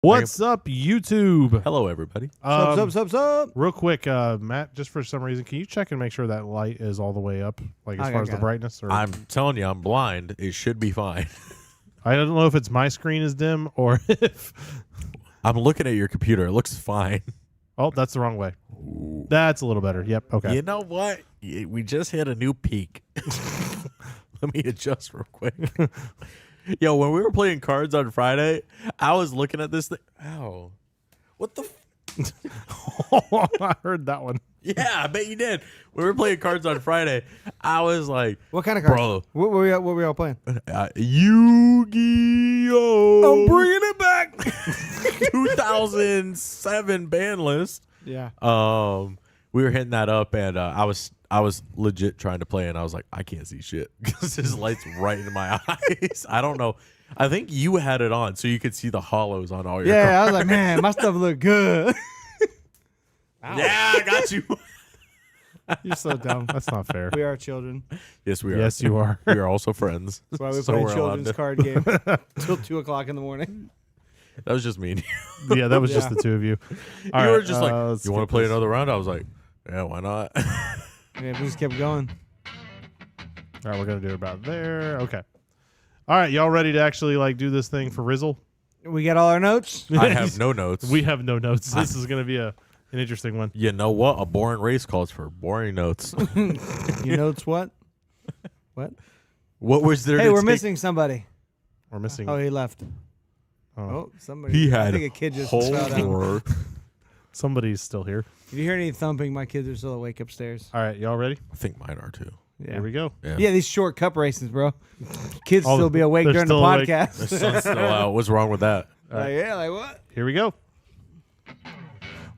What's up, YouTube? Hello, everybody. Sup. Real quick, Matt, just for some reason, can you check and make sure that light is all the way up, like as far as the brightness? Or I'm telling you, I'm blind. It should be fine. I don't know if it's my screen is dim or if... I'm looking at your computer. It looks fine. Oh, that's the wrong way. Ooh. That's a little better. Yep, okay. You know what? We just hit a new peak. Let me adjust real quick. Yo, when we were playing cards on Friday, I was looking at this thing. Ow. What the I heard that one. Yeah, I bet you did. When we were playing cards on Friday, I was like, What kind of cards? bro, What were we all playing? Yu-Gi-Oh! I'm bringing it back. 2007 ban list. Yeah. We were hitting that up, and I was legit trying to play, and I was like, I can't see shit because his light's right in my eyes. I don't know. I think you had it on so you could see the hollows on all your cards. I was like, man, my stuff look good. Yeah, I got you. You're so dumb. That's not fair. We are children. Yes, we are. Yes, you are. We are also friends. That's why we So play we're allowed children's to- card game till 2 o'clock in the morning. That was just me and you. Yeah, that was just Yeah. the two of you. You All were right, just like, let's you want skip to play this. another round? I was like, yeah, why not? Yeah, we just kept going. All right, we're going to do it about there. Okay. All right, y'all ready to actually like do this thing for Rizzle? We got all our notes. I have no notes. We have no notes. This is going to be an interesting one. You know what? A boring race calls for boring notes. Your notes what? What? What was there? Hey, to we're take- missing somebody. We're missing. Oh, he left. Oh. Oh, somebody. He I had think a kid just fell down. homework. Somebody's still here. If you hear any thumping, my kids are still awake upstairs. All right, y'all ready? I think mine are too. Yeah. Here we go. Yeah, these short cup races, bro. Kids Oh, still be awake they're during the still awake. podcast. The sun's still out. What's wrong with that? Like what? Here we go.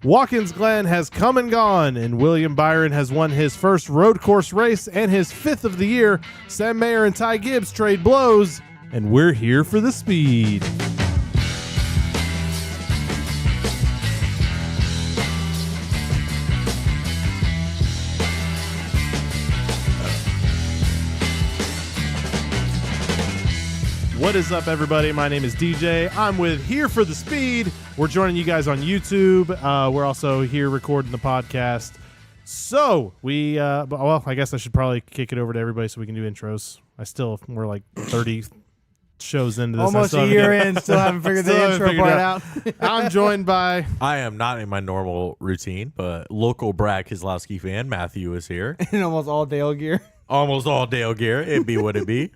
Walkins Glen has come and gone, and William Byron has won his first road course race and his fifth of the year. Sam Mayer and Ty Gibbs trade blows, and we're here for the speed. What is up, everybody? My name is DJ. I'm with Here for the Speed. We're joining you guys on YouTube. We're also here recording the podcast. So well, I guess I should probably kick it over to everybody so we can do intros. We're like 30 shows into this. Almost a year in, still haven't figured Still the haven't intro figured part it out. I'm joined by I am not in my normal routine, but local Brad Keselowski fan Matthew is here. In almost all Dale gear. Almost all Dale gear. It be what it be.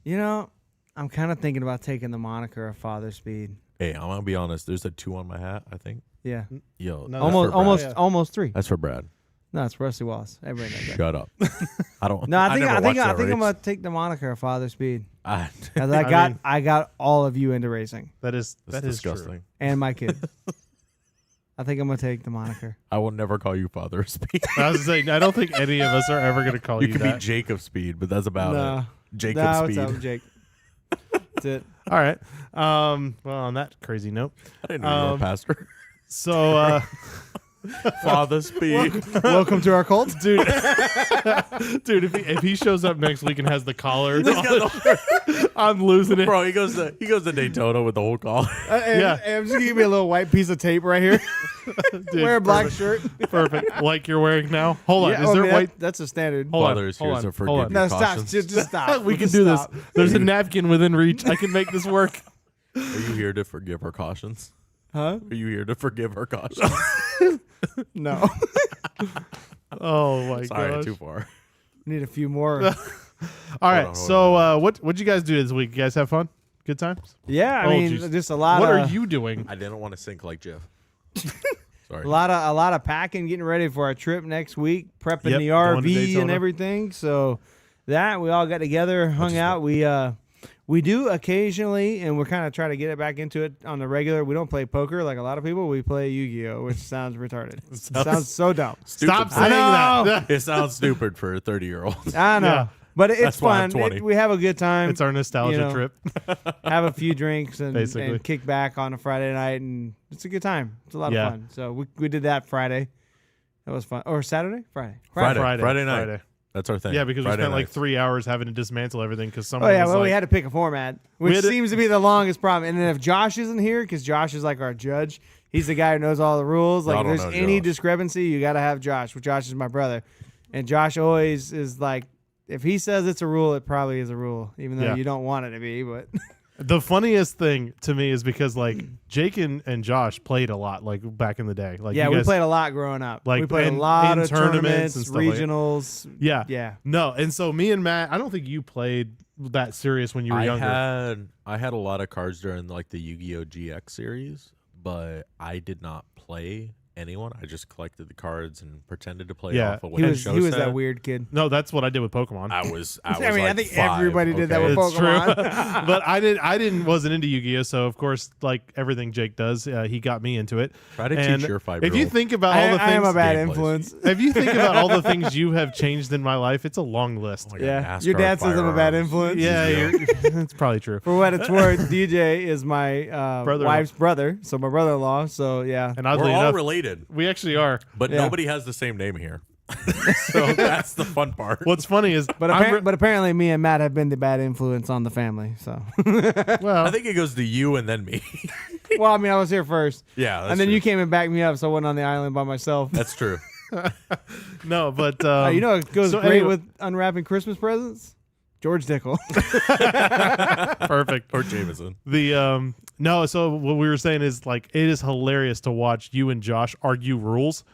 You know, I'm kind of thinking about taking the moniker of Father Speed. Hey, I'm gonna be honest. There's a 2 on my hat. I think. Yeah, Yo, No, that's for Brad. almost 3. That's for Brad. No, it's Rusty Wallace. Everybody knows that. Shut up. I don't. No, I think never watched that I'm race. gonna take the moniker of Father Speed because mean- I got all of you into racing that is That's true. disgusting. and my kids. I think I'm gonna take the moniker. I will never call you Father Speed. I was saying I don't think any of us are ever going to call You you could that. be Jacob Speed, but that's about No. it. Jacob No, Speed. what's up, Jake? That's it. All right. Well, on that crazy note, I didn't know you were a pastor. so Father Speed. Welcome to our cult, dude, if he shows up next week and has the collar, I'm losing it. Bro, he goes to Daytona with the whole call. Yeah. I'm just gonna give me a little white piece of tape right here. Dude, Wear a black perfect. shirt. Perfect, like you're wearing now. Hold on, Yeah, is I there mean, white? That's a standard. Hold on, Father is hold here on, to hold forgive on. your No, stop. cautions. Just stop. We can Just do stop. this. There's a napkin within reach. I can make this work. Are you here to forgive her cautions? Huh? Are you here to forgive her cautions? No. Oh my Sorry, gosh! too far. Need a few more. All right, hold so what'd you guys do this week? You guys have fun? Good times? Yeah, I Oh, mean, geez. just a lot. What of, are you doing? I didn't want to sink like Jeff. Sorry. A lot of packing, getting ready for our trip next week, prepping Yep, the going to RV Daytona. and everything. So that we all got together, hung out. We do occasionally, and we're kind of trying to get it back into it on the regular. We don't play poker like a lot of people. We play Yu-Gi-Oh, which sounds retarded. Sounds so dumb. Stupid. Stop I saying know. that. It sounds stupid for a 30-year-old. I know, Yeah. but it's That's why I'm fun. 20. We have a good time. It's our nostalgia You know, trip. Have a few drinks Basically. and kick back on a Friday night, and it's a good time. It's a lot Yeah. of fun. So we did that Friday. That was fun. Or Saturday? Friday. Friday night. That's our thing. Yeah, because Friday we spent like nights. 3 hours having to dismantle everything because Oh someone yeah, was well like, we had to pick a format, which had to- seems to be the longest problem. And then if Josh isn't here, because Josh is like our judge, he's the guy who knows all the rules. Like Y'all if don't there's know any Josh. discrepancy, you got to have Josh. Well, Josh is my brother, and Josh always is like, if he says it's a rule, it probably is a rule, even though Yeah. you don't want it to be. But the funniest thing to me is because like Jake and Josh played a lot like back in the day. Like yeah, you we guys, played a lot growing up. like, we played in- a lot in of tournaments tournaments, and stuff like that. regionals. Yeah. Yeah. No, and so me and Matt, I don't think you played that serious when you were younger. I had a lot of cards during like the Yu-Gi-Oh! GX series, but I did not play anyone. I just collected the cards and pretended to play Yeah, off of what He the was show he was said. that weird kid. No, that's what I did with Pokemon. I was I mean, I like think 5, everybody did that with It's true, Pokemon. but wasn't into Yu-Gi-Oh, so of course, like everything Jake does, he got me into it. Try to And teach your 5-year-old. if you think about all the I am things, a bad gameplays. influence. if you think about all the things you have changed in my life, it's a long list. Oh my God, Yeah, NASCAR your dad says I'm a bad firearms. influence. Yeah, it's probably true. For what it's worth, DJ is my Brother-in-law. wife's brother, so my brother-in-law. So yeah, And We're oddly all enough, related, we actually are. but Yeah. nobody has the same name here. So that's the fun part. What's funny is, but I'm re- but apparently me and Matt have been the bad influence on the family. So well, I think it goes to you and then me. well, I mean, I was here first, Yeah, that's and then true. you came and backed me up, so I went on the island by myself. That's true. no, but You know, it goes so great anyway- with unwrapping Christmas presents. George Dickel. perfect. Or Jameson. The no, so what we were saying is like it is hilarious to watch you and Josh argue rules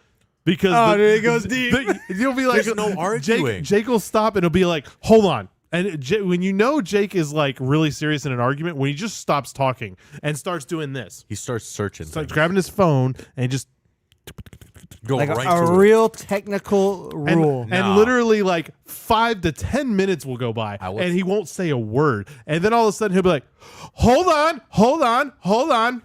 because Oh, dude, it goes deep. you'll be like, There's no arguing. Jake will stop and he'll be like, "Hold on." And when you know Jake is like really serious in an argument, when he just stops talking and starts doing this, He starts searching. starts things. grabbing his phone and just Go Like right a to it. real technical and, rule. and Nah. literally like 5 to 10 minutes will go by I was- and he won't say a word. And then all of a sudden he'll be like, hold on.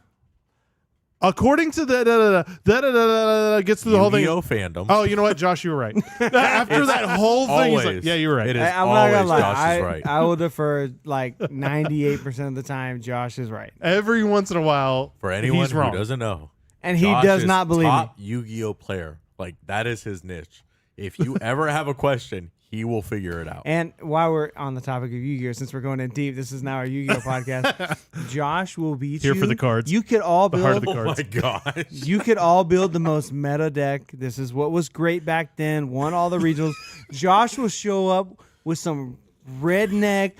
According to the gets through the whole thing. Yu-Gi-Oh! Fandom. Oh, you know what, Josh, you were right. After that whole thing, he's like, always- yeah, you were right. it is I'm not gonna always lie. Josh is right. I will defer like 98% of the time. Josh is right, Every once in a while, For anyone he's who wrong. doesn't know, and he Josh does is not believe me. top Yu-Gi-Oh! Player. Like that is his niche. If you ever have a question, he will figure it out. And while we're on the topic of Yu-Gi-Oh, since we're going in deep, this is now our Yu-Gi-Oh podcast. Josh will beat Here you. for the cards. You could all The heart of build. the Oh cards. my gosh. You could all build the most meta deck. This is what was great back then. Won all the regionals. Josh will show up with some redneck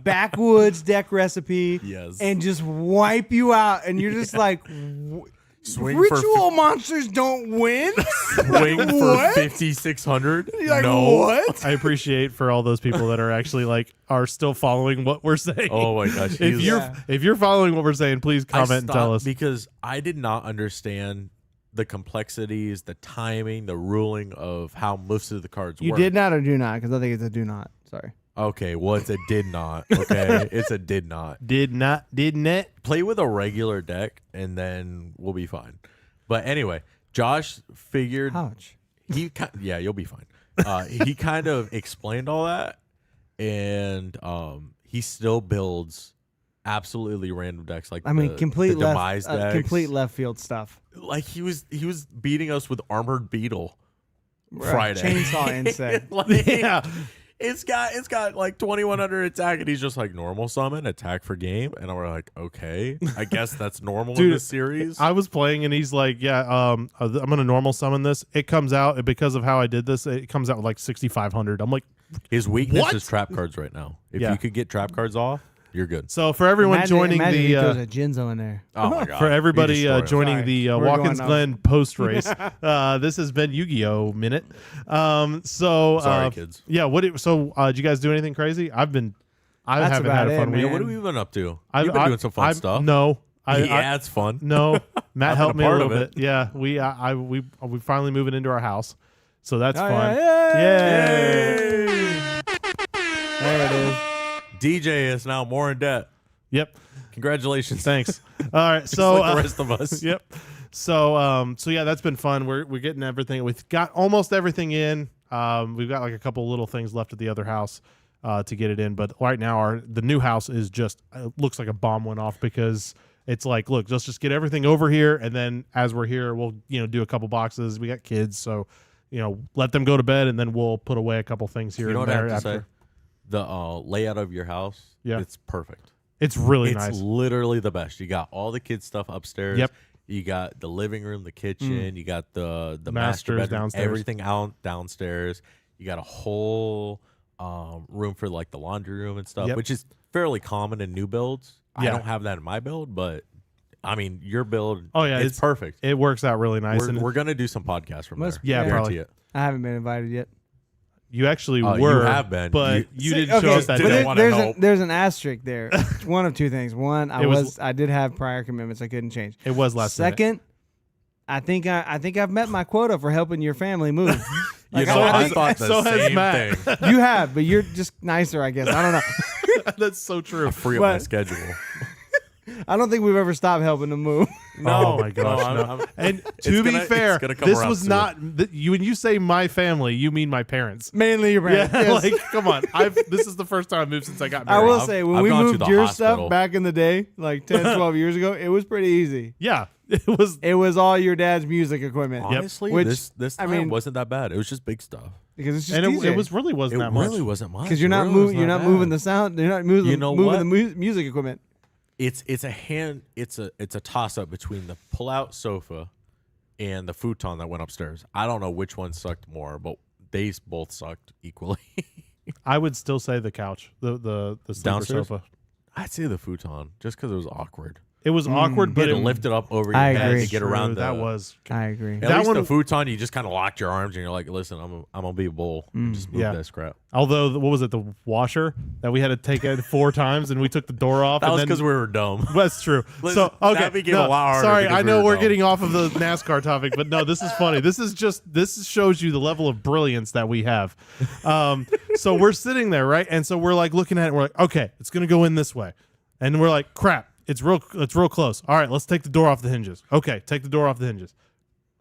backwoods deck recipe, Yes. and just wipe you out. And you're just like, Swing ritual monsters don't win. Swing for what? 5,600. You're like, no. what? I appreciate for all those people that are actually like are still following what we're saying. Oh my gosh. if he's- you're Yeah. if you're following what we're saying, please I comment and tell stopped us. because I did not understand the complexities, the timing, the ruling of how most of the cards You work. did not or do not? Because I think it's a do not. Sorry. Okay, well, it's a did not. Okay, it's a did not. Didn't it? Play with a regular deck, and then we'll be fine. But anyway, Josh figured Ouch. yeah, you'll be fine. He kind of explained all that, and he still builds absolutely random decks like I mean, the complete demise left, decks. complete left field stuff. Like he was beating us with Armored Beetle Friday. Chainsaw insect. Like, Yeah. It's got like 2,100 attack, and he's just like normal summon, attack for game, and we're like, okay, I guess that's normal in Dude, this series. I was playing and he's like, yeah, I'm gonna normal summon this. It comes out because of how I did this. It comes out with like 6,500. I'm like, His weakness What? is trap cards right now. If Yeah. you could get trap cards off, you're good. so for everyone joining imagine if he the throws a Jinzo in there. Oh my god! for everybody You destroy him. joining Sorry. the We're Walkins going Glen post race, this has been Yu-Gi-Oh minute. Sorry, kids. Yeah. Did you guys do anything crazy? I That's haven't had about a fun it, week. Yeah, man. what have we been up to? I've You've been doing some fun stuff. No, yeah, it's fun. no. Matt I've helped been me a a part little of bit. Yeah, we finally moving into our house, so that's Oh, fun. yeah. Yay! There it is. DJ is now more in debt. Yep. Congratulations. Thanks. All right. So Like the rest of us. yep. So yeah, that's been fun. We're getting everything. We've got almost everything in. We've got like a couple little things left at the other house to get it in, but right now the new house is just looks like a bomb went off because it's like, look, let's just get everything over here, and then as we're here, we'll do a couple boxes. We got kids, so let them go to bed, and then we'll put away a couple things here You know and what I there have to after. say? The layout of your house, it's perfect. It's really It's nice. literally the best. You got all the kids' stuff upstairs. Yep. You got the living room, the kitchen. You got the master Masters bedroom, downstairs. everything out downstairs. You got a whole room for like the laundry room and stuff, Yep. which is fairly common in new builds. I Yeah. don't have that in my build, but I mean your build. Oh, yeah, it's perfect. It works out really nice. And We're gonna do some podcasts from Must- there. Yeah, I probably. guarantee it. I haven't been invited yet. you actually Oh, you were, have been. but You- you didn't Okay, show up that didn't day. want- wanna help. There's an asterisk there. It's one of two things. One, I did have prior commitments I couldn't change. It was last minute. Second, I think I've met my quota for helping your family move. You Like, know, I I think- thought the so has same Matt. thing. you have, but you're just nicer, I guess. I don't know. That's so true. Free up my But- schedule. I don't think we've ever stopped helping them move. Oh my gosh! No, no. I'm- And It's to be gonna- fair, it's gonna come this around was soon. not you. When you say my family, you mean my parents. Mainly your Yeah, parents. yes. like come on. This is the first time I've moved since I got I married. will say, when I've we gone to moved the your hospital. stuff back in the day, like 10, 12 years ago, it was pretty easy. Yeah, it was. It was all your dad's music equipment. Honestly, Which, this I time mean- wasn't that bad. It was just big stuff. Because it's just And DJ. it was really wasn't It that much. really wasn't much. because you're It not really moving. was You're not bad. moving the sound. You're not moving. You know moving what? the music equipment. It's a toss up between the pull out sofa and the futon that went upstairs. I don't know which one sucked more, but they both sucked equally. I would still say the couch, the sleeper Downstairs? sofa. I'd say the futon just because it was awkward. It was awkward, You but had it to lift it up over your I head agree. to get around the, that was. I agree. At That least the one- futon, you just kind of locked your arms and you're like, listen, I'm gonna be a bull. And just move Yeah. this crap. Although, what was it? The washer that we had to take it 4 times, and we took the door off. That and was then, because we were dumb. That's true. Listen, So okay, that became a lot harder sorry, because I we know were we're dumb. getting off of the NASCAR topic, but no, this is funny. This shows you the level of brilliance that we have. So we're sitting there, right, and so we're like looking at it. And we're like, okay, it's gonna go in this way, and we're like, crap, it's real close. All right, let's take the door off the hinges. Okay, take the door off the hinges.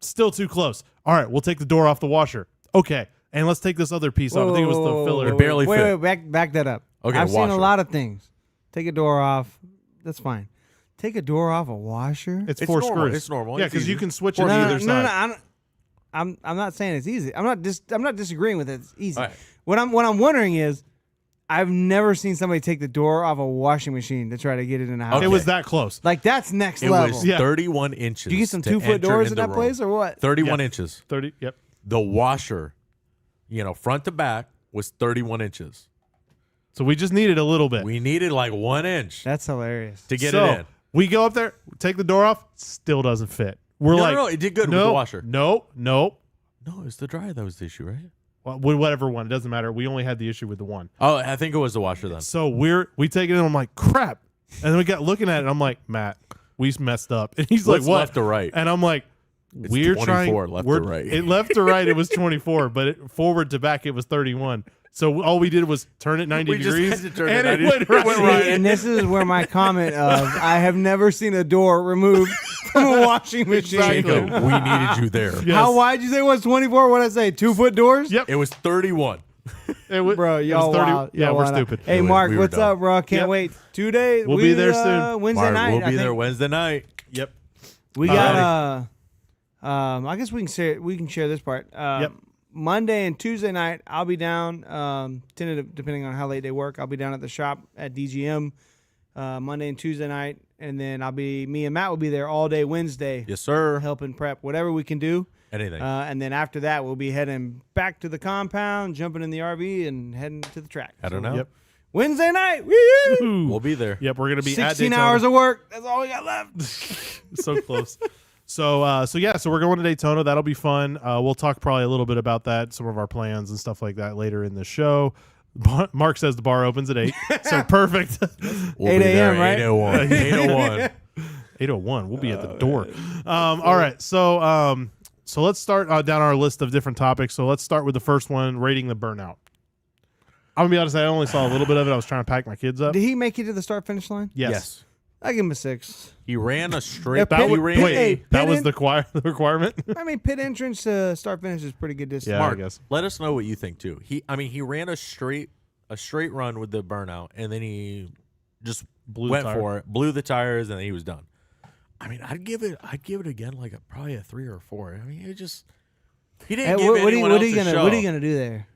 Still too close. All right, we'll take the door off the washer. Okay, and let's take this other piece off. I think it was the filler. It barely wait, fit. Wait, back that up. Okay, I've seen a washer. lot of things. Take a door off. That's fine. Take a door off a washer. It's It's 4 normal. screws. It's normal. Yeah, It's because you easy. can switch it no, either no, side. no, no, I'm not saying it's easy. I'm not disagreeing with it. It's easy. All right. What I'm wondering is, I've never seen somebody take the door off a washing machine to try to get it in a house. Okay. It was that close. Like that's next It level. was Yeah. 31 inches. Do you get some to 2-foot enter doors in the that room. place or what? 31 Yeah. inches. 30. Yep. The washer, front to back was 31 inches. So we just needed a little bit. We needed like 1 inch That's hilarious. to get so, it in. We go up there, take the door off, still doesn't fit. We're No, like, no, it did good with no, the washer. No. No, it was the dryer that was the issue, right? Well, whatever one, it doesn't matter. We only had the issue with the one. Oh, I think it was the washer then. So we take it in. I'm like, crap. And then we got looking at it. I'm like, Matt, we messed up. And he's What's like, what? left to right? And I'm like, It's we're 24 trying. left we're, to right. It left to right. It was 24, but forward to back it was 31. So all we did was turn it 90 We just degrees, had to turn and it it 90 went right. went right. And this is where my comment of I have never seen a door removed from a washing machine. Exactly. Jacob, we needed you there. Yes. How wide did you say it was? 24? What did I say? 2-foot doors? Yep. It was 31. It was, Bro, it was y'all 30 wild. Yeah, Y'all we're wild. stupid. Hey, We Mark, were what's dumb. up, bro? Can't Yep. wait. 2 days. We'll be there soon. Wednesday Mark, night. we'll I be there think. Wednesday night. Yep. We got I guess we can share this part. Yep. Monday and Tuesday night I'll be down. Tentative, depending on how late they work, I'll be down at the shop at DGM. Monday and Tuesday night, and then me and Matt will be there all day Wednesday, Yes, sir. helping prep whatever we can do. Anything. And then after that, we'll be heading back to the compound, jumping in the RV, and heading to the track. I don't know. Yep. Wednesday night. Woo! We'll be there. Yep. We're gonna be at 16 Daytona. hours of work. That's all we got left. So close. So we're going to Daytona. That'll be fun. We'll talk probably a little bit about that, some of our plans and stuff like that later in the show. Mark says the bar opens at 8, so perfect. We'll 8 be there a.m., right? 8:01. 8:01. 8:01. We'll be at the door. All right. So let's start down our list of different topics. So let's start with the first one, rating the burnout. I'm gonna be honest. I only saw a little bit of it. I was trying to pack my kids up. Did he make it to the start finish line? Yes. I give him a 6. He ran a straight. Yeah, That Pit- was, Pit- wait, hey, that Pit was in- the requirement. I mean, pit entrance to start finish is pretty good distance. Yeah. Mark, I guess. let us know what you think too. He ran a straight run with the burnout, and then he just went for it, blew the tires, and then he was done. I mean, I'd give it again like probably a 3 or 4. I mean, He didn't give anyone else a show. What are you gonna do there?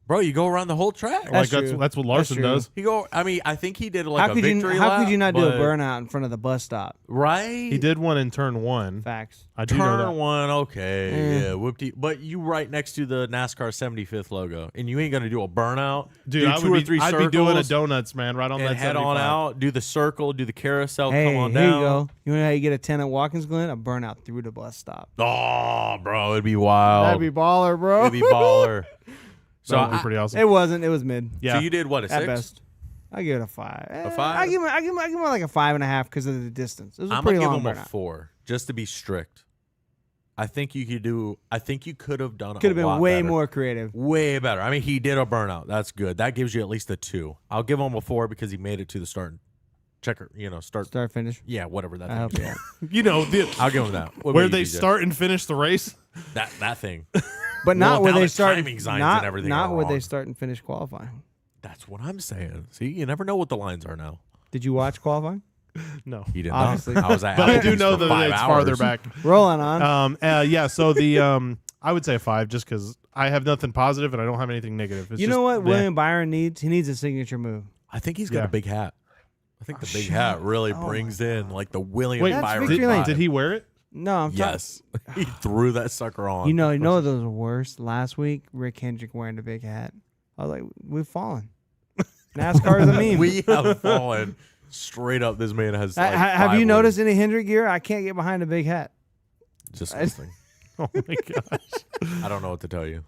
Bro, you go around the whole track. That's Like true. that's what Larson does. I think he did like a victory lap. How could you not do a burnout in front of the bus stop? Right? He did one in turn 1. Facts. I do know Turn that. 1, okay. Yeah, whoopty. But you right next to the NASCAR 75th logo, and you ain't gonna do a burnout. Dude, do I two would or be, three I'd circles be doing a donuts, man, right on and that head 75. on out. Do the circle, do the carousel. Hey, come on here down. you go. You know how you get a 10 at Walkins Glen? A burnout through the bus stop. Oh, bro, it'd be wild. That'd be baller, bro. It'd be baller. So that would be pretty awesome. It wasn't. It was mid. Yeah. So you did what, a At 6? best. I give it a 5. A 5? I give him like a 5.5 because of the distance. It was a I'm pretty gonna long give him a burnout. 4 just to be strict. I think you could have done Could have a been lot way better. more creative. Way better. I mean, he did a burnout. That's good. That gives you at least a 2. I'll give him a 4 because he made it to the start. Start finish. Yeah, whatever that I thing hope is. yeah. You know, I'll give him that. What where about they you, DJ? start and finish the race. That thing. But not Well, where now they the start. timing signs not and everything not are where they wrong. start and finish qualifying. That's what I'm saying. See, you never know what the lines are now. Did you watch qualifying? No. He did Obviously. not. I was at But I do Applebee's know for that 5 it's hours. farther back. Rolling on. Yeah, so the I would say a 5 just because I have nothing positive and I don't have anything negative. It's You just know what the- William Byron needs? He needs a signature move. I think he's got Yeah. a big hat. I think the big shit. hat really Oh brings my in like the William Wait, That's Byron victory lane. vibe. did he wear it? No, I'm talking. Yes. He threw that sucker on. You know those were worse. Last week, Rick Hendrick wearing the big hat. I was like, we've fallen. NASCAR is a meme. We have fallen straight up. This man has. Like Have 5 you noticed wins. any Hendrick gear? I can't get behind a big hat. Disgusting. Oh my gosh. I don't know what to tell you.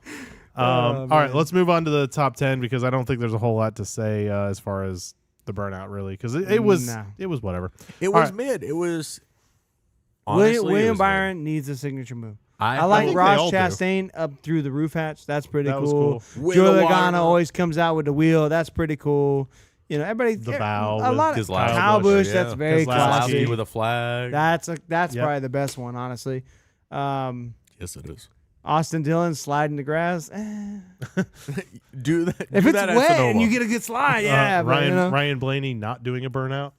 All right, man. let's move on to the top 10 because I don't think there's a whole lot to say as far as the burnout really because it was No. it was whatever. It All was right. mid. It was. Honestly, it William was Byron needs a signature move. mid. I I like think they all Ross do. Chastain up through the roof hatch. That's pretty That was cool. cool. With Joe the water Logano gun. always comes out with the wheel. That's pretty cool. You know, everybody. The bow A with lot of Keselowski. Kyle Busch. Yeah. That's very Keselowski. classy. Keselowski with a flag. That's Yep. probably the best one, honestly. Yes, it is. Austin Dillon sliding the grass. Do that. If do it's that at wet Sonoma. and you get a good slide, yeah. but, Ryan you know. Ryan Blaney not doing a burnout.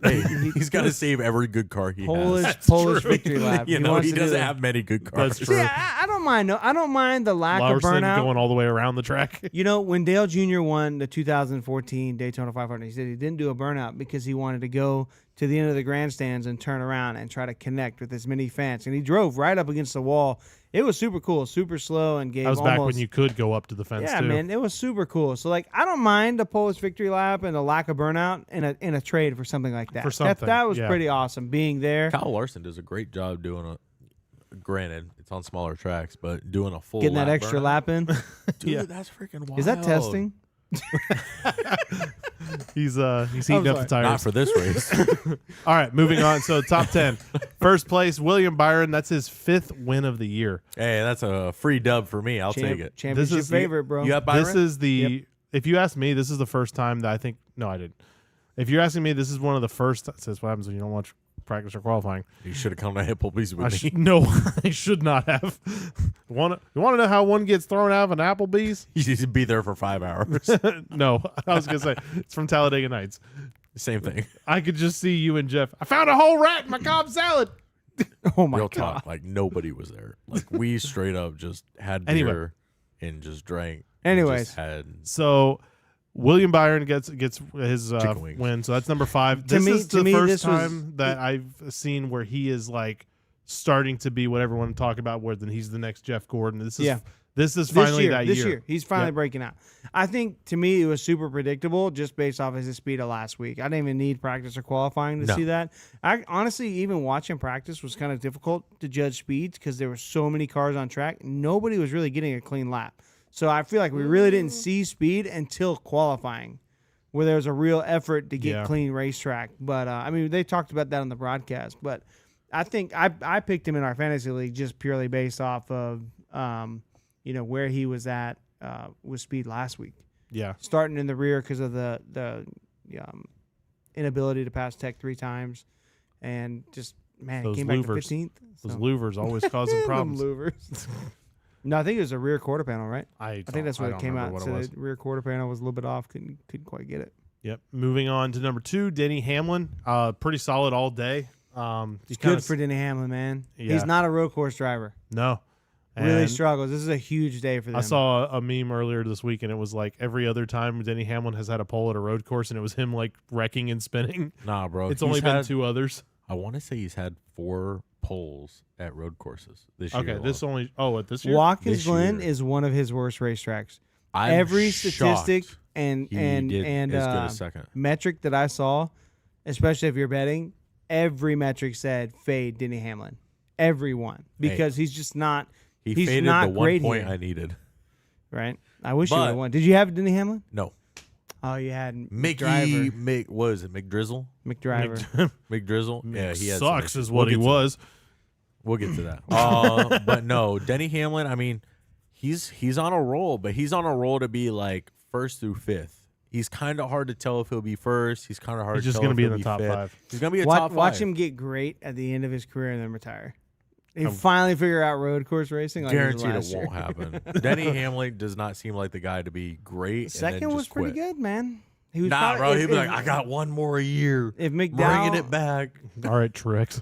Hey, he's got to save every good car he has. Polish victory lap. You know, wants he to do doesn't that. have many good cars. That's true. See, I don't mind. No, I don't mind the lack Larson of burnout. going all the way around the track. You know, when Dale Jr. won the 2014 Daytona 500, he said he didn't do a burnout because he wanted to go to the end of the grandstands and turn around and try to connect with as many fans. And he drove right up against the wall. It was super cool, super slow, and gave That was almost, back when you could go up to the fence yeah, too. man, it was super cool. So like, I don't mind the Polish victory lap and the lack of burnout in a trade for something like that. For something, that was yeah. pretty awesome being there, Kyle Larson does a great job doing a. Granted, it's on smaller tracks, but doing a full getting that lap extra burnout. lap in. Dude, Yeah. that's freaking wild. Is that testing? He's heating up the tires. Not for this race. All right, moving on. So top 10. First place, William Byron. That's his 5th win of the year. Hey, that's a free dub for me. I'll take it. Championship This is- favorite, bro. You got Byron? This is the if you ask me, this is the first time that I think no, I didn't. If you're asking me, this is one of the first. Says what happens when you don't watch practice or qualifying. You should have come to Applebee's with me. No, I should not have. You want to know how one gets thrown out of an Applebee's? You need to be there for 5 hours. No, I was gonna say it's from Talladega Nights. Same thing. I could just see you and Jeff. I found a whole rat in my Cobb salad. Oh my Real god. talk. Like nobody was there. Like we straight up just had Anyway. beer and just drank. and Anyways. just had So William Byron gets his Chicken wings. win. So that's number 5. To This me- is to the me, first this was- time that I've seen where he is like starting to be what everyone talk about. Where then he's the next Jeff Gordon. This is Yeah. This is finally that this year. year, he's finally Yep. breaking out. I think to me it was super predictable just based off his speed of last week. I didn't even need practice or qualifying to No. see that. I honestly, even watching practice was kind of difficult to judge speeds because there were so many cars on track. Nobody was really getting a clean lap. So I feel like we really didn't see speed until qualifying, where there was a real effort to get Yeah. clean racetrack. But I mean, they talked about that on the broadcast. But I think I picked him in our fantasy league just purely based off of where he was at with speed last week, Yeah. starting in the rear because of the inability to pass Tech 3 times, and just man, Those he came back to louvers. 15th. Those so. louvers always causing Them problems. louvers. No, I think it was a rear quarter panel, right? I think that's what it came out. What So it was. the rear quarter panel was a little bit off. Couldn't quite get it. Yep. Moving on to number 2, Denny Hamlin. Pretty solid all day. It's good for Denny Hamlin, man. Yeah. He's not a road course driver. No. Really And struggles. This is a huge day for them. I saw a meme earlier this week, and it was like every other time Denny Hamlin has had a pole at a road course, and it was him like wrecking and spinning. Nah, bro. It's only been 2 others. I want to say he's had 4 poles at road courses this year. Okay, alone. at this year? Watkins This Glen year. is one of his worst racetracks. I'm Every shocked statistic and he did as good as second. metric that I saw, especially if you're betting, every metric said fade Denny Hamlin. Everyone, because he's just not. He he's faded not the one great point here. I needed. Right. I wish you would But- have won. Did you have Denny Hamlin? No. Oh, you had Mickey, what is it? McDrizzle? McDriver. McDrizzle? Yeah, he had sucks some is issues. what We'll he get to was. that. We'll get to that. But no, Denny Hamlin, I mean, he's on a roll, but he's on a roll to be like 1st through 5th. He's kind of hard to tell if he'll be 1st. He's kind of hard He's to just tell gonna if be he'll in the top 5th. 5. He's going to be a top 5. Watch him get great at the end of his career and then retire. He finally figure out road course racing. Like Guaranteed last it won't year. happen. Denny Hamlin does not seem like the guy to be great. Second and then was just pretty quit. good, man. He was Nah, probably- bro. if- He'd be if- like, I got one more year. If McDowell, Bringing it back. All right, Truex.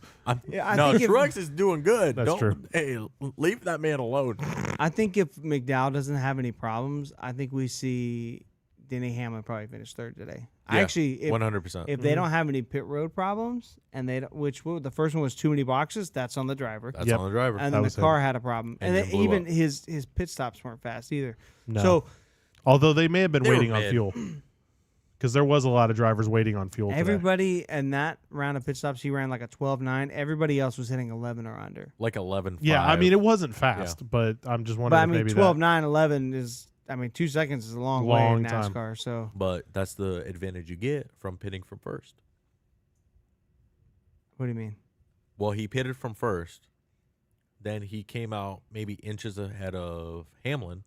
Yeah, I No, think if- Truex is doing good. That's true. Hey, leave that man alone. I think if McDowell doesn't have any problems, I think we see Denny Hamlin probably finish 3rd today. Yeah, Actually, if, 100%. if they don't have any pit road problems, and they don't, the first one was too many boxes, that's on the driver. That's Yep. on the driver. And That then the was him. car had a problem, and Engine then blew even up. his pit stops weren't fast either. No. So Although they may have been They were waiting on mid. fuel. Because there was a lot of drivers waiting on fuel today. everybody in that round of pit stops, he ran like a 12.9. Everybody else was hitting 11 or under. Like 11.5. Yeah, I mean, it wasn't fast, but I'm just But wondering I if mean, maybe 12.9, 11 is. I mean, 2 seconds is a long way Long in time. NASCAR. So But that's the advantage you get from pitting from first. what do you mean? Well, he pitted from first. Then he came out maybe inches ahead of Hamlin.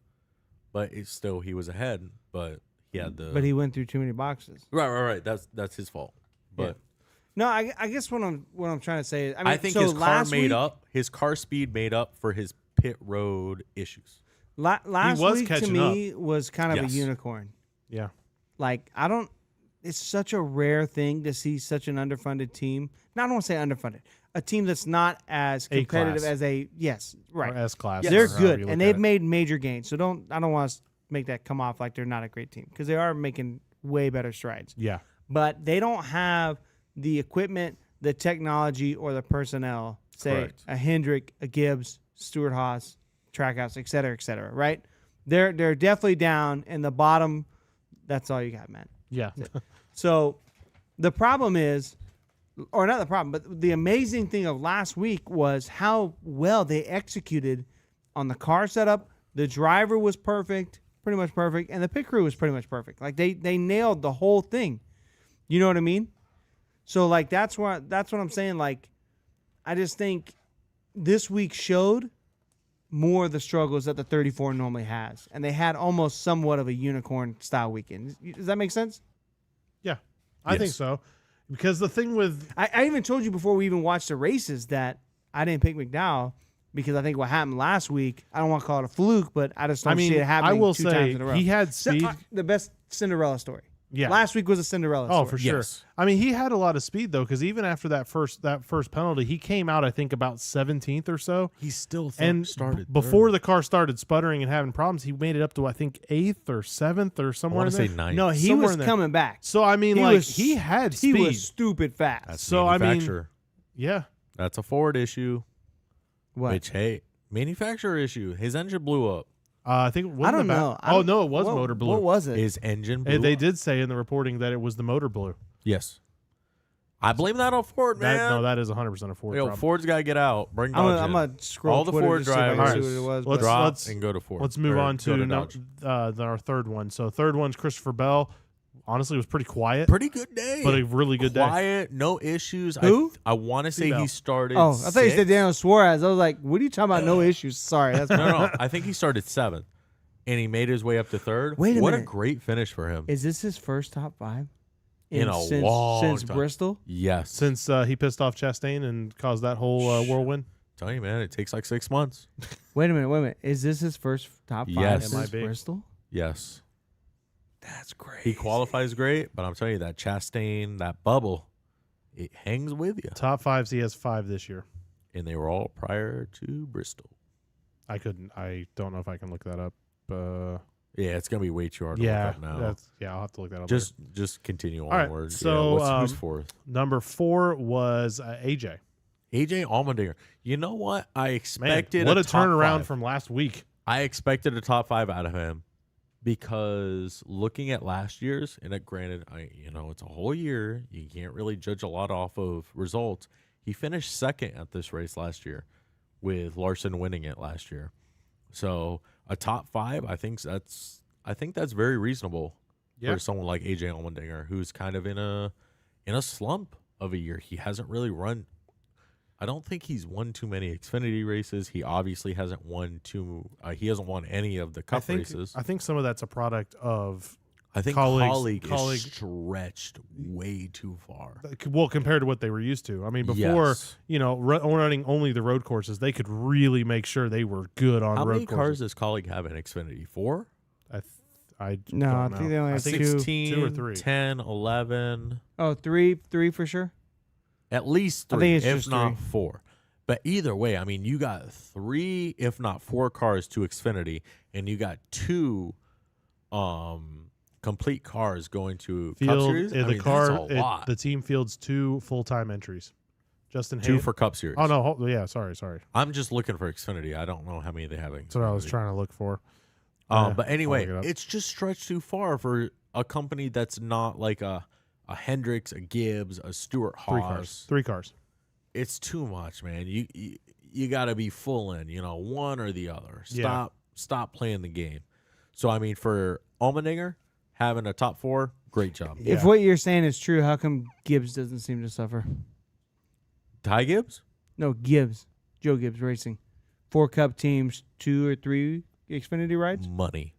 But it's still, he was ahead. But he had the. But he went through too many boxes. Right. That's his fault. But No, I guess what I'm trying to say is, I think so his car last made week, up. His car speed made up for his pit road issues. Last was week to catching me was kind of Yes. a unicorn. Yeah. Like it's such a rare thing to see such an underfunded team. No, I don't want to say underfunded. A team that's not as competitive A-class. as a right. Or S-class. They're or however good you and look they've at it. made major gains. So I don't want to make that come off like they're not a great team because they are making way better strides. Yeah. But they don't have the equipment, the technology, or the personnel. Say Correct. a Hendrick, a Gibbs, Stewart Haas, Trackhouse, et cetera, right? They're definitely down in the bottom. That's all you got, man. Yeah. So the problem is, or not the problem, but the amazing thing of last week was how well they executed on the car setup. The driver was perfect, pretty much perfect, and the pit crew was pretty much perfect. Like they nailed the whole thing. You know what I mean? So like that's what I'm saying. Like I just think this week showed more of the struggles that the 34 normally has, and they had almost somewhat of a unicorn style weekend. Does that make sense? Yeah. I think Yes. so. Because the thing with I even told you before we even watched the races that I didn't pick McDowell because I think what happened last week, I don't want to call it a fluke, but I just don't see it happening I will two say times in a row. he had So, speed. the best Cinderella story. Yeah. Last week was a Cinderella story. Oh, for sure. Yes. I mean, he had a lot of speed though, because even after that first penalty, he came out I think about 17th or so, He still and started before the car started sputtering and having problems, he made it up to I think 8th or 7th or I somewhere. want to in say there. 9. No, he Somewhere was in there. coming back. So I mean, he had speed. He was stupid fast. That's So, I mean- manufacturer. Yeah. That's a Ford issue. what? Which, hey, manufacturer issue. His engine blew up. I think it I wasn't don't the know. Oh no, it was what, motor blue. What was it? His engine blew They up. did say in the reporting that it was the motor blue. Yes. I blame that on Ford, man. That is 100% a Ford Yo, problem. Ford's got to get out. Bring I'm Dodge in. gonna scroll All the Twitter Ford just see if I can drivers. see what it was. Let's- but- Drop let's- and go to Ford. Let's move Or on go to Dodge. our third one. So third one's Christopher Bell. Honestly, it was pretty quiet, Pretty good day. but a really good day. Quiet, no issues. Who? I want to say Bell. he started. oh, I thought you said 6th. Daniel Suarez. I was like, what are you talking about? No issues. Sorry, that's No. I think he started 7th, and he made his way up to 3rd. Wait a what minute. a great finish for him. Is this his first top 5 In a since long time. Bristol? Yes. Since he pissed off Chastain and caused that whole whirlwind. Tell you, man, it takes like 6 months. Wait a minute. Is this his first top 5 Yes. It since might be. Bristol? Yes. That's great. He qualifies great, but I'm telling you, that Chastain, that bubble, it hangs with you. Top fives, he has 5 this year. And they were all prior to Bristol. I don't know if I can look that up. Yeah, it's gonna be way too hard to look up now. I'll have to look that up. Just continue right, onward. so, who's fourth? Number 4 was AJ. AJ Allmendinger. You know what? I expected what a top turnaround 5. from last week. I expected a top 5 out of him because looking at last year's, and granted, it's a whole year. You can't really judge a lot off of results. He finished second at this race last year, with Larson winning it last year. So a top 5, I think that's very reasonable for someone like AJ Allmendinger, who's kind of in a slump of a year. He hasn't really run. I don't think he's won too many Xfinity races. He obviously hasn't won he hasn't won any of the Cup races. I think some of that's a product of. I think colleague is stretched way too far. Well, compared to what they were used to. I mean, before, running only the road courses, they could really make sure they were good on road courses. How many cars does colleague have in Xfinity? 4? I think they only have 16, 2 or 3. 10, 11. Oh, three for sure. At least 3, I think it's if just not 3. 4. But either way, I mean, you got 3, if not 4 cars to Xfinity, and you got 2 complete cars going to Cup Series. That's a lot. The team fields 2 full-time entries. Justin 2 for Cup Series. Oh, no. Yeah, sorry. I'm just looking for Xfinity. I don't know how many they have in Xfinity. That's what I was trying to look for. But anyway, it's just stretched too far for a company that's not like a Hendricks, a Gibbs, a Stewart Haas. 3 cars. It's too much, man. You got to be full in, one or the other. Stop playing the game. So, I mean, for Allmendinger, having a top 4, great job. If what you're saying is true, how come Gibbs doesn't seem to suffer? Ty Gibbs? No, Gibbs. Joe Gibbs Racing. 4 Cup teams, 2 or 3 Xfinity rides? Money.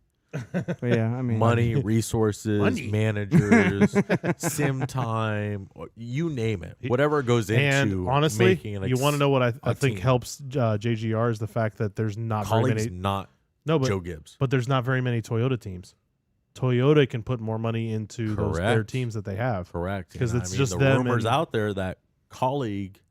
But yeah, I mean. Money, resources, managers, sim time, you name it. Whatever goes into and honestly, making you want to know what I think team. helps JGR is the fact that there's not Colleagues, very many. not Joe Gibbs. But there's not very many Toyota teams. Toyota can put more money into their teams that they have. Correct. Because it's just the them. rumors out there that colleague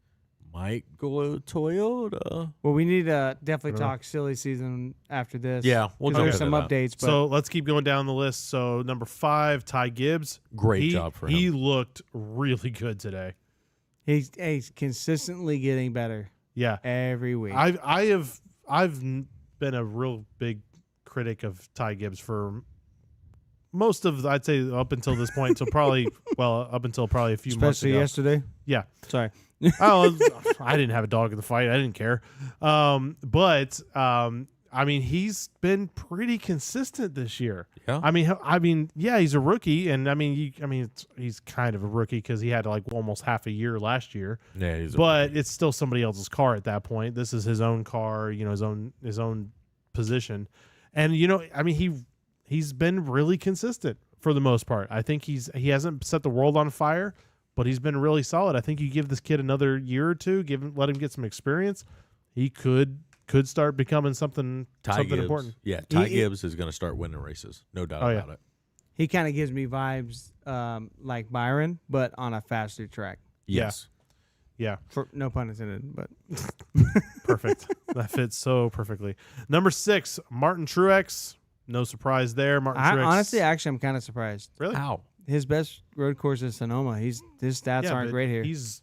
might go Toyota. Well, we need to definitely talk silly season after this. Yeah, we'll jump there's some into that. updates. But So let's keep going down the list. So number 5, Ty Gibbs. Great job for him. He looked really good today. he's consistently getting better. Yeah. Every week. I've been a real big critic of Ty Gibbs for most of, I'd say, up until this point. So probably, up until probably a few months ago. Especially yesterday. Yeah. Sorry. I didn't have a dog in the fight. I didn't care. I mean, he's been pretty consistent this year. Yeah. I mean, yeah, he's a rookie, and he's kind of a rookie because he had like almost half a year last year. Yeah, but it's still somebody else's car at that point. This is his own car, his own position, and he's been really consistent for the most part. I think he hasn't set the world on fire, but he's been really solid. I think you give this kid another year or two, let him get some experience, he could start becoming something Gibbs, important. Yeah, Ty Gibbs is going to start winning races, no doubt about it. He kind of gives me vibes like Byron, but on a faster track. Yes. Yeah. No pun intended, but Perfect. That fits so perfectly. Number 6, Martin Truex. No surprise there. Martin Truex. Honestly, I'm kind of surprised. Really? How? His best road course is Sonoma. His stats aren't great here. He's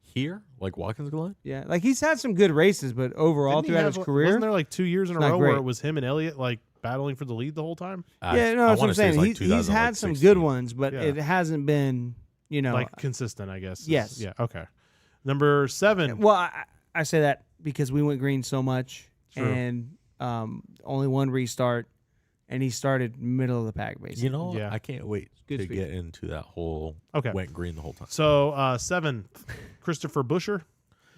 here, like Walkins Glen. Yeah, like he's had some good races, but overall throughout his career, wasn't there like 2 years in a not row great. where it was him and Elliott like battling for the lead the whole time? Yeah, no, that's what I'm saying. He's had some good ones, but it hasn't been, like consistent, I guess. Yes. Yeah. Okay. Number 7. Well, I say that because we went green so much, True. and only one restart, and he started middle of the pack basically. You know, Yeah. I can't wait Good to speed. get into that whole went green the whole time. So 7th, Christopher Buescher.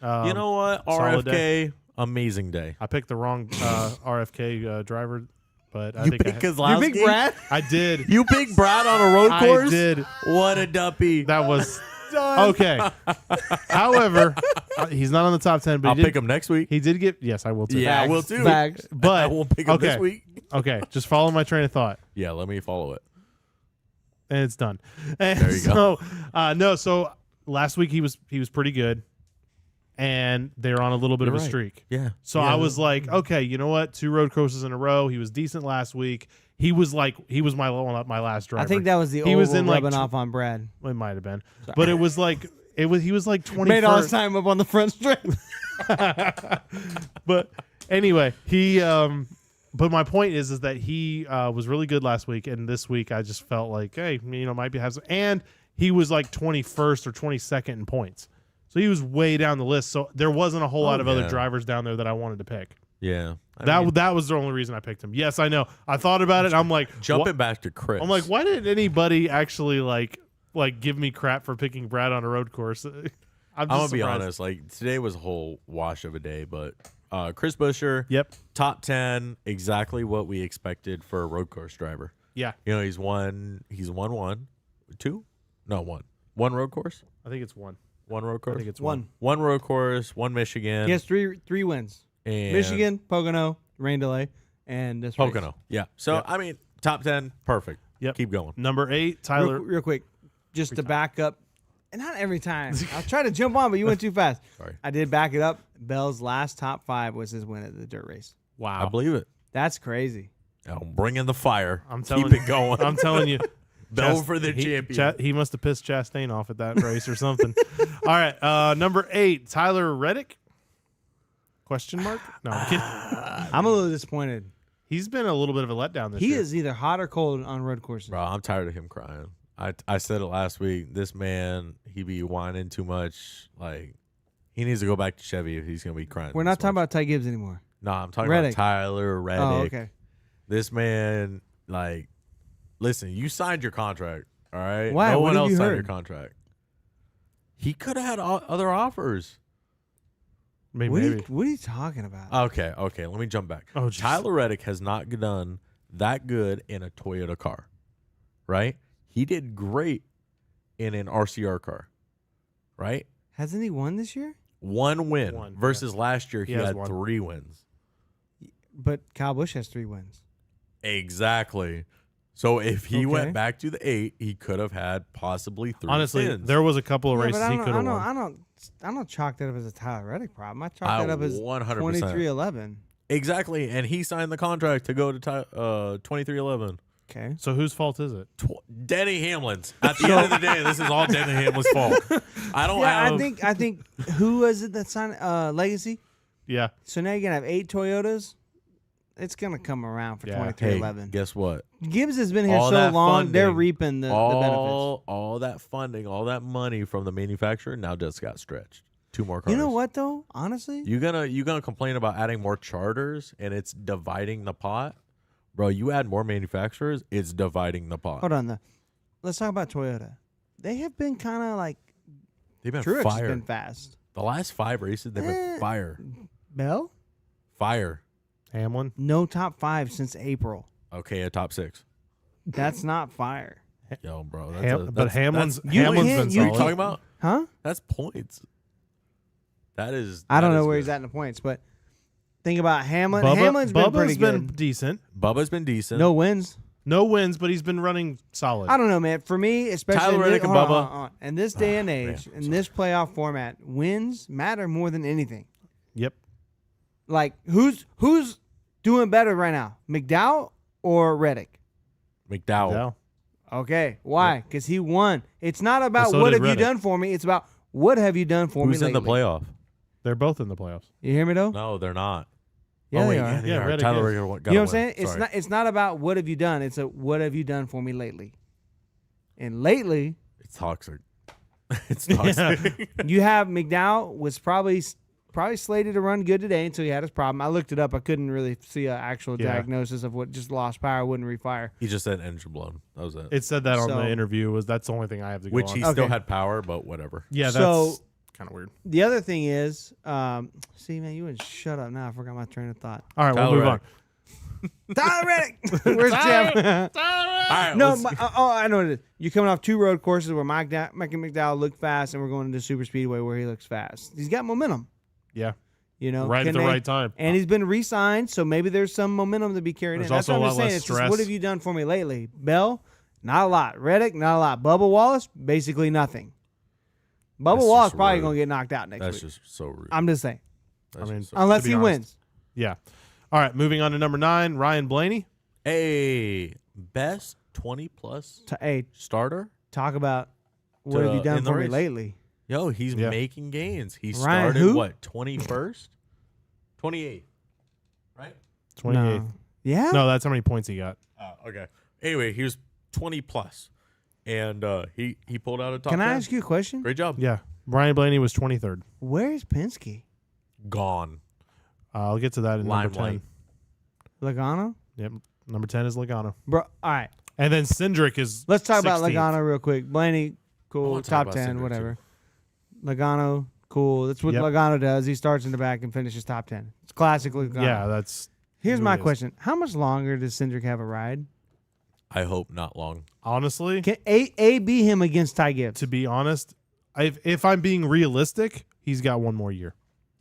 You know what? solid RFK, amazing day. I picked the wrong RFK driver, but I You think picked You Keselowski? big Brad? I did. You picked Brad on a road I course? did. What a duppy. That was okay. However, he's not on the top 10, but I'll pick him next week. He did get. Yes, I will too. Yeah, I Bags. will too. Bags. But I won't pick him this week. Okay, just follow my train of thought, Yeah, let me follow it. and it's done. And There you so, go. no. So last week he was pretty good, and they're on a little bit You're of a right. streak. Yeah. So Yeah. I was like, okay, you know what? 2 road courses in a row. He was decent last week. He was my last driver. I think that was the He oval was in, like, rubbing off on Brad. it might have been, but it was like he was like 21st. Made all his time up on the front stretch. But anyway, he. But my point is that he was really good last week, and this week I just felt like, hey, might be have some. And he was like 21st or 22nd in points, so he was way down the list. So there wasn't a whole lot of other drivers down there that I wanted to pick. Yeah. That was the only reason I picked him. Yes, I know. I thought about it. I'm like Jumping back to Chris. I'm like, why didn't anybody actually like give me crap for picking Brad on a road course? I'm gonna just be surprised. honest. Like today was a whole wash of a day, but Chris Buescher, Yep. top 10, exactly what we expected for a road course driver. Yeah. He's won 2? No, one road course. I think it's one. One road I course. think it's One. One road course. One Michigan. He has three wins. and Michigan, Pocono, rain delay, and this race. Pocono. Yeah. So Yep. I mean, top 10, perfect. Yep. Keep going. Number 8, Tyler. Real quick, just to back up, and not every time. I'll try to jump on, but you went too fast. Sorry. I did back it up. Bell's last top 5 was his win at the dirt race. Wow. I believe it. That's crazy. I'm bringing the fire. I'm Keep telling it going. I'm telling you. Bell for the champion. He must have pissed Chastain off at that race or something. All right. Number 8, Tyler Reddick? Question mark? No, I'm kidding. I'm a little disappointed. He's been a little bit of a letdown this He year. is either hot or cold on road courses. Bro, I'm tired of him crying. I said it last week. This man, he be whining too much. Like, he needs to go back to Chevy if he's going to be crying. We're not talking about Ty Gibbs anymore. No, I'm talking Reddick. about Tyler Reddick. Oh, okay. This man, like, listen, you signed your contract, all right? Why? No What one have else you signed heard? your contract. He could have had other offers. Maybe. What are you talking about? Okay. Let me jump back. Oh, geez. Tyler Reddick has not done that good in a Toyota car, right? He did great in an RCR car, right? Hasn't he won this year? One win One, versus last year he has had one. 3 wins. But Kyle Busch has 3 wins. Exactly. So if he Okay. went back to the 8, he could have had possibly 3 Honestly, wins. there was a couple of Yeah, races but he could have won. I don't chalk that up as a Tyler Reddick problem. I chalk I that up as 100%. 23-11. Exactly, and he signed the contract to go to 2311. Okay. So whose fault is it? Denny Hamlin's. At the end of the day, this is all Denny Hamlin's fault. I don't Yeah, have. I think who was it that signed Legacy? Yeah. So now you're gonna have 8 Toyotas. It's gonna come around for Yeah. 2311. Hey, guess what? Gibbs has been here all so that long; they're funding, reaping the benefits. All that funding, all that money from the manufacturer now just got stretched. 2 more cars. You know what though? Honestly, You gonna complain about adding more charters and it's dividing the pot, bro? You add more manufacturers, it's dividing the pot. hold on. Let's talk about Toyota. They have been kind of like They've been Truex has fire. been fast. The last 5 races, they've been fire, Bell, fire. Hamlin. no top 5 since April. Okay, a top 6. That's not fire, Yo, bro. But Hamlin's you Hamlin's can't- been you What are you solid. talking about? huh? That's points. That is. I don't that know is where good. he's at in the points, but think about Hamlin. Bubba, Hamlin's been pretty Bubba's been good. decent. Bubba's been decent. No wins. No wins, but he's been running solid. I don't know, man. For me, especially Tyler in Reddick this, and hold on, Bubba. hold on. In this day and age, man, in this playoff format, wins matter more than anything. Yep. Like who's doing better right now, McDowell or Reddick? McDowell. Yeah. Okay, why? Because he won. It's not about Well, so what did have Reddick. you done for me. It's about what have you done for Who's me in the lately. playoff? They're both in the playoffs. You hear me though? No, they're not. Yeah, oh, they wait, are. Yeah, they Yeah, are. Reddick Tyler is. Reddick You know what I'm saying? Sorry. It's not about what have you done. It's a what have you done for me lately. And lately, It's toxic. It's toxic. you have McDowell was probably slated to run good today until he had his problem. I looked it up. I couldn't really see an actual Yeah. diagnosis of what just lost power, wouldn't refire. He just said engine blown. That was it. It said that on So- the interview. That's the only thing I have to go Which on. he Okay. still had power, but whatever. Yeah, that's So- kind of weird. The other thing is, see, man, you wouldn't shut up now. I forgot my train of thought. All right, Tyler we'll move on. Tyler Reddick! Where's Jim? All right. No, let's- I know what it is. You're coming off 2 road courses where Mike and McDowell look fast, and we're going into Super Speedway where he looks fast. He's got momentum, Yeah, you know, right at Can the they- right time. And he's been re-signed, so maybe there's some momentum to be carried There's in. That's also what a I'm lot just saying. less It's just, stress. what have you done for me lately? Bell, not a lot. Reddick, not a lot. Bubba Wallace, basically nothing. Bubba That's Wallace just probably rude. going to get knocked out next That's week. just so rude. I'm just saying. That's I mean, just so Unless to be he honest. wins. Yeah. All right, moving on to number 9, Ryan Blaney. Hey, best 20-plus Hey, starter? talk about what have you done in the for me race. lately? Yo, he's Yeah. making gains. He Ryan started, who? what, 21st? 28th, right? 28th. No. Yeah? No, that's how many points he got. Okay. Anyway, he was 20-plus, and he pulled out a top Can 10. I ask you a question? Great job. Yeah. Ryan Blaney was 23rd. Where's Penske? Gone. I'll get to that in number 10. Limelight. Logano? Yep. Number 10 is Logano. Bro, all right. And then Cindric is Let's talk about 16th. Logano real quick. Blaney, I cool. wanna talk Top about 10, Cindric, whatever. Logano, cool. That's what Yep. Logano does. He starts in the back and finishes top 10. It's classic Logano. Yeah, that's Here's who my it is. question. How much longer does Cindric have a ride? I hope not long. honestly, Can A beat him against Ty Gibbs? to be honest, if I'm being realistic, he's got one more year.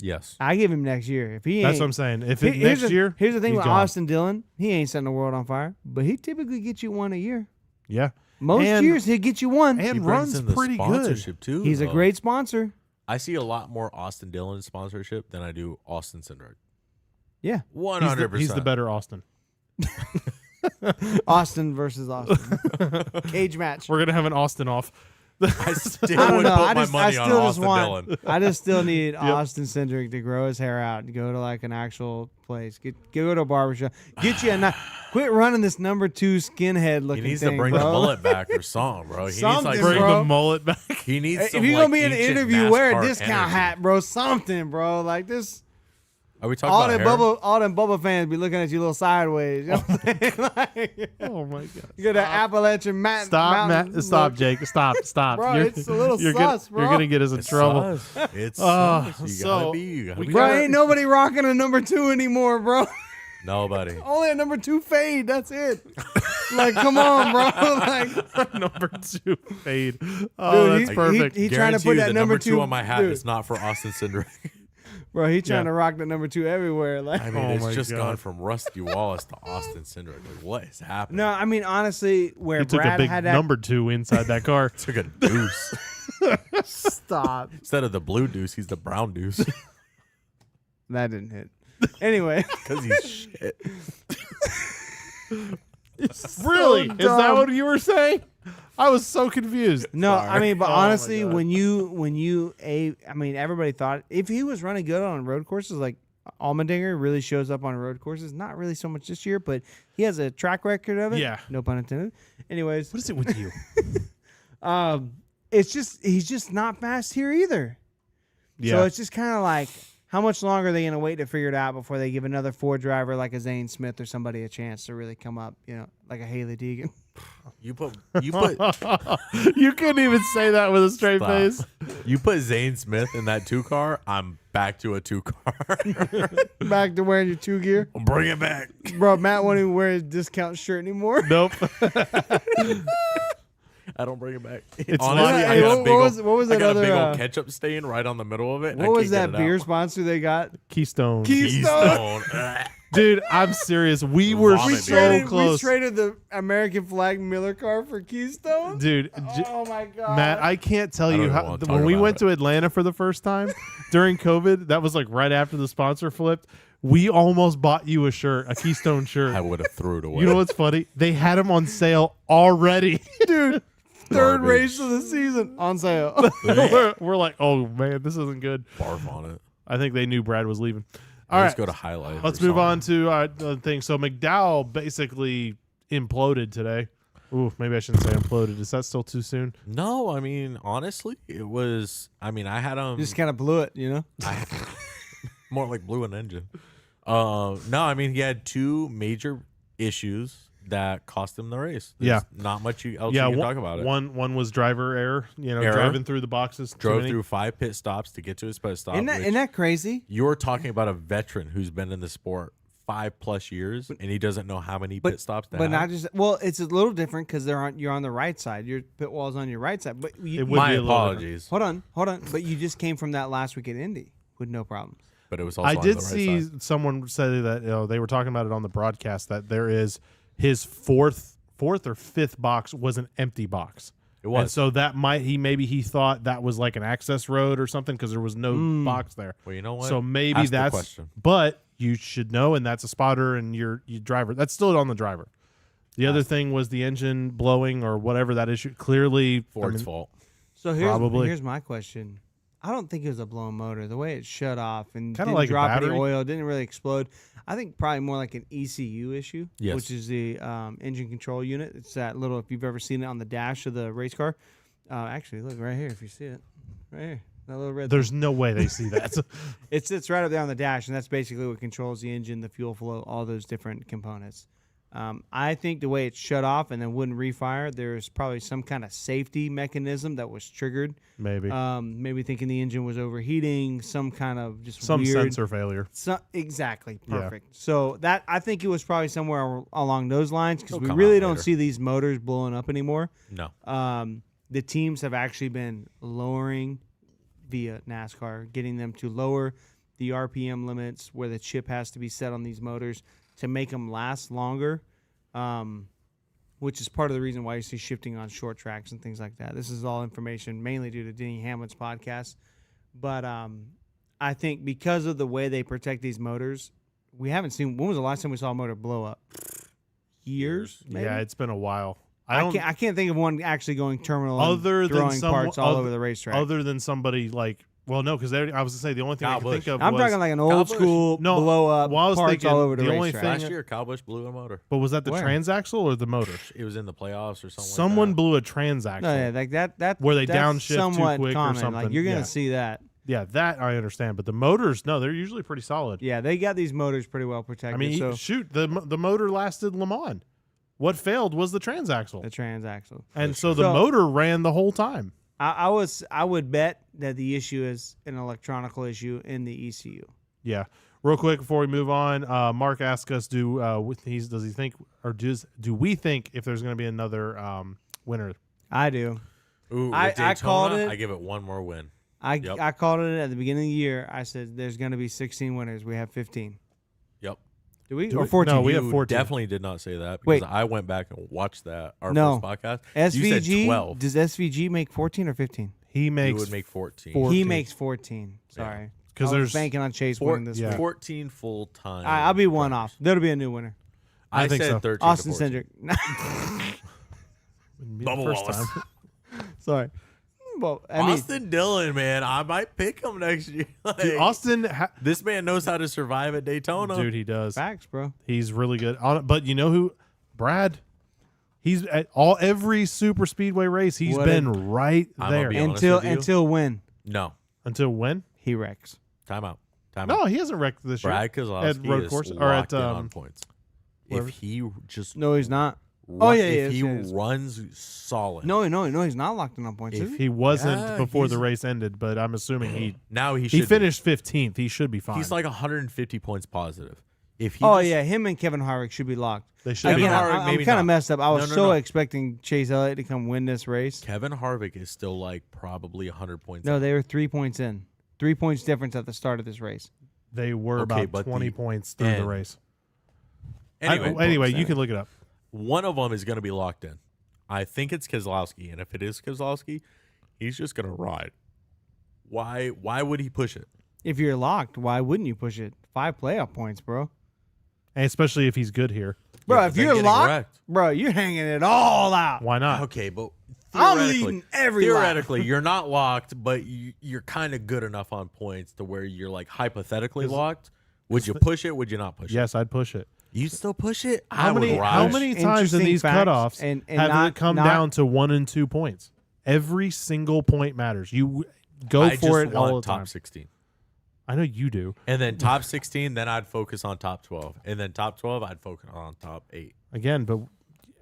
Yes. I give him next year. If he ain't, That's what I'm saying. If it, here's next year, here's the thing he's with gone. Austin Dillon. He ain't setting the world on fire, but he typically gets you one a year. Yeah. Most And- years he'll get you one. He And brings runs in the pretty good. sponsorship too. He's a though. great sponsor. I see a lot more Austin Dillon sponsorship than I do Austin Cindric. Yeah. 100%. He's the better Austin. Austin versus Austin. Cage match. We're gonna have an Austin off. I still I don't would know. put I my just, I money on still just Austin want. Dillon. I just still need Austin Cindric to grow his hair out and go to like an actual place. Go to a barbershop. Get you a nice. Quit running this number 2 skinhead He looking needs thing, to bring bro. the mullet back or something, bro. He needs Something, like Bring bro. the mullet back. he needs If some, you're like, gonna be in an ancient interview, wear a NASCAR discount energy. hat, bro. Something, bro. Like this. Are we talking All about them hair? Bubba fans be looking at you a little sideways. You know what I'm saying? Like, Oh my god. you got that Appalachian Stop, mountain Matt. Stop, look. Jake. Stop. Bro, it's a little you're sus, gonna, bro. You're gonna get us in It's trouble. sus. It's Oh, sus. You so gotta be. You gotta we be. Bro, gotta- ain't nobody rocking a number 2 anymore, bro. Nobody. Only a number 2 fade. That's it. Like, come on, bro. Like, Number 2 fade. Oh, Dude, that's perfect. he trying to Guarantee put you that the number 2 on my hat dude, is not for Austin Cindric. Bro, he trying Yeah. to rock the number 2 everywhere. Like, I mean, Oh it's my just God. gone from Rusty Wallace to Austin Cindric. Like, what is happening? no, I mean honestly, where He took a Brad big had that number 2 inside that car. Took a deuce. stop. Instead of the blue deuce, he's the brown deuce. That didn't hit. Anyway, Because he's shit. Really? So Is that dumb. what you were saying? I was so confused. no, Sorry. I mean, but Oh my honestly, God. I mean, everybody thought if he was running good on road courses, like Allmendinger really shows up on road courses. Not really so much this year, but he has a track record of it. Yeah. No pun intended. Anyways, What is it with you? it's just he's just not fast here either. So it's just kind of like, how much longer are they going to wait to figure it out before they give another Ford driver like a Zane Smith or somebody a chance to really come up, you know, like a Haley Deegan? You put you couldn't even say that with a straight Stop. face. you put Zane Smith in that 2 car. I'm back to a 2 car. Back to wearing your 2 gear. Bring it back. Bro, Matt won't even wear his discount shirt anymore. Nope. I don't bring it back. It's Honestly, like- I Hey, got a what big was old, I that got other, a big old ketchup stain right on the middle of it. and I what was can't that get it beer out. sponsor they got? Keystone. Keystone. Dude, I'm serious. We were Vomit so beer. We close. traded the American flag Miller car for Keystone. Dude, Oh my god, Matt, I can't tell I don't you even how. wanna talk When we about went it. to Atlanta for the first time during COVID, that was like right after the sponsor flipped. We almost bought you a shirt, a Keystone shirt. I would have threw it away. You know what's funny? They had them on sale already. dude. Third Garbage. race of the season on sale. we're like, oh man, this isn't good. Barf on it. I think they knew Brad was leaving. All Let's right, go to highlight. let's or move on something. to the thing. So McDowell basically imploded today. Ooh, maybe I shouldn't say imploded. Is that still too soon? No, I mean, honestly, it was. I mean, I had him. Just kind of blew it, you know. more like blew an engine. No, I mean, he had 2 major issues that cost him the race. There's not much else you can talk about it. One was driver error. You know, Error. driving through the boxes. too Drove many. through 5 pit stops to get to his pit stop. Isn't that crazy? You're talking about a veteran who's been in the sport 5+ years, and he doesn't know how many pit stops to But have. not just it's a little different because you're on the right side. Your pit wall's on your right side. But you, It would My be a little apologies, hold on. But you just came from that last week at Indy with no problems. but it was also I on did the right see side. someone say that they were talking about it on the broadcast that there is his fourth or fifth box was an empty box. It was. And so that maybe he thought that was like an access road or something because there was no box there. Well, you know what? So maybe Ask the that's. question. But you should know, and that's a spotter and your driver. That's still on the driver. The other thing was the engine blowing or whatever that issue. Clearly, Ford's fault. So Probably. here's my question. I don't think it was a blown motor. The way it shut off and Kinda didn't like a drop any battery? oil, didn't really explode. I think probably more like an ECU issue, Yes. which is the engine control unit. It's that little, if you've ever seen it on the dash of the race car. Actually, look right here if you see it. Right here. That little red There's no way they see that. It sits right up there on the dash, and that's basically what controls the engine, the fuel flow, all those different components. I think the way it shut off and then wouldn't refire, there's probably some kind of safety mechanism that was triggered. Maybe Maybe thinking the engine was overheating, some kind of just some weird, sensor failure. exactly, Yeah. perfect. So that I think it was probably somewhere along those lines because It'll we come really out don't later. see these motors blowing up anymore. No. The teams have actually been lowering via NASCAR, getting them to lower the RPM limits where the chip has to be set on these motors to make them last longer, which is part of the reason why you see shifting on short tracks and things like that. This is all information mainly due to Denny Hamlin's podcast. But I think because of the way they protect these motors, we haven't seen – when was the last time we saw a motor blow up? Years? Maybe? Yeah, it's been a while. I can't think of one actually going terminal Other and than throwing parts all over the racetrack. Other than somebody like, well, no, because I was gonna say the only thing I Kyle can think Busch. of I'm was, talking like an old Busch. school No, blow up well, I was parts thinking all over the the only racetrack. thing- Last year, Kyle Busch blew a motor. but was that the Where? transaxle or the motor? It was in the playoffs or something. Someone like blew a transaxle. No, yeah, like that. Where they that's downshift too somewhat quick or common. something. Like you're gonna Yeah. see that. Yeah, that I understand. But the motors, no, they're usually pretty solid. Yeah, they got these motors pretty well protected. I mean, so shoot, the motor lasted Le Mans. What failed was the transaxle, the transaxle. and so the So- motor ran the whole time. I would bet that the issue is an electronical issue in the ECU. Yeah. Real quick before we move on, Mark asked us, do we think if there's going to be another winner? I do. that. Ooh, with I Daytona, called it. I give it one more win. Yep. I called it at the beginning of the year. I said there's going to be 16 winners. We have 15. Yep. Do we? Do Or we? 14? No, we have You 14. definitely did not say that because Wait. I went back and watched that our No. first podcast. You said SVG. 12. Does SVG make 14 or 15? He You makes would make 14. 14. He makes 14. Sorry. 'Cause I there's was banking on Chase winning this yeah. week. 14 full time. I'll be one off. There'll be a new winner. I think said so. 13 Austin to 14. Cindric. the Bubba first Wallace. time. Sorry. Well, I mean, Austin Dillon, man, I might pick him next year. Like, Dude, Austin, this man knows how to survive at Daytona. dude, he does. facts, bro. He's really good. But you know who? Brad. He's at every super speedway race. He's What been right I'm there. gonna be honest Until with you. until when No, Until when? he wrecks. time out. No, he hasn't wrecked this year. Brad Keselowski road is course- locked or at, in on points. wherever. If he just No, he's not. run, yeah, if he he is. runs solid, No, he's not locked in on points. Is he? He wasn't Yeah, before the he's- race ended, but I'm assuming he now he he should finished 15th. He should be Be. fine. He's like 150 points positive. If he Oh just- yeah, him and Kevin Harvick should be locked. they should be. Again, Kevin fine. Harvick, I'm maybe kind of not. messed up. I was No, so no. expecting Chase Elliott to come win this race. Kevin Harvick is still like probably 100 points. No, out. they were 3 points in. 3 points difference at the start of this race. They were Okay, about but 20 the points through the end. race. Anyway, You can look it up. one of them is going to be locked in. I think it's Keselowski, and if it is Keselowski, he's just going to ride. Why would he push it? If you're locked, why wouldn't you push it? 5 playoff points, bro. And especially if he's good here. Bro, Yeah, if they're you're getting locked, wrecked. bro, you're hanging it all out. Why not? Okay, but I'm theoretically- leading every lap. Theoretically, you're not locked, but you're kind of good enough on points to where you're like hypothetically locked. Would you push it? Would you not push it? Yes, I'd push it. You still push it? How many times in Interesting these facts, cutoffs and have not- it come not- down to 1 and 2 points? Every single point matters. You go I for just it all want the time. top 16. I know you do. And then top 16, then I'd focus on top 12. And then top 12, I'd focus on top 8. Again, but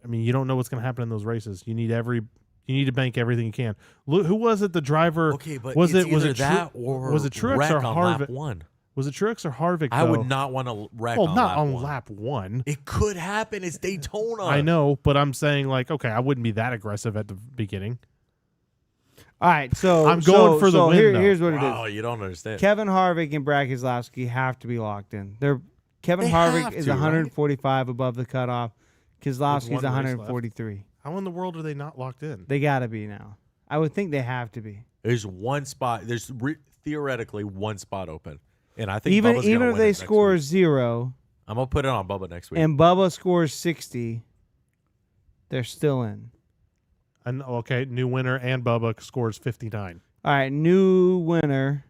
I mean, you don't know what's going to happen in those races. You need to bank everything you can. Look, who was it? The driver? Okay, but was it's it was either it that Tru- or was it Truex wreck or on lap Harvick? 1. Was it Truex or Harvick? I would though? not want to wreck Well, on not lap on 1. lap 1. It could happen. It's Daytona. I know, but I'm saying like, okay, I wouldn't be that aggressive at the beginning. All right, so I'm going for the win, though. Here's what it is. Oh, you don't understand. Kevin Harvick and Brad Keselowski have to be locked in. Kevin They Harvick have is to, right? 145 above the cutoff. Keselowski With is one race left. 143. How in the world are they not locked in? They got to be now. I would think they have to be. There's one spot. There's theoretically one spot open, and I think Even Bubba's gonna if win they it next score week. 0 I'm gonna put it on Bubba next week. and Bubba scores 60, they're still in. And okay, new winner and Bubba scores 59. All right, new winner.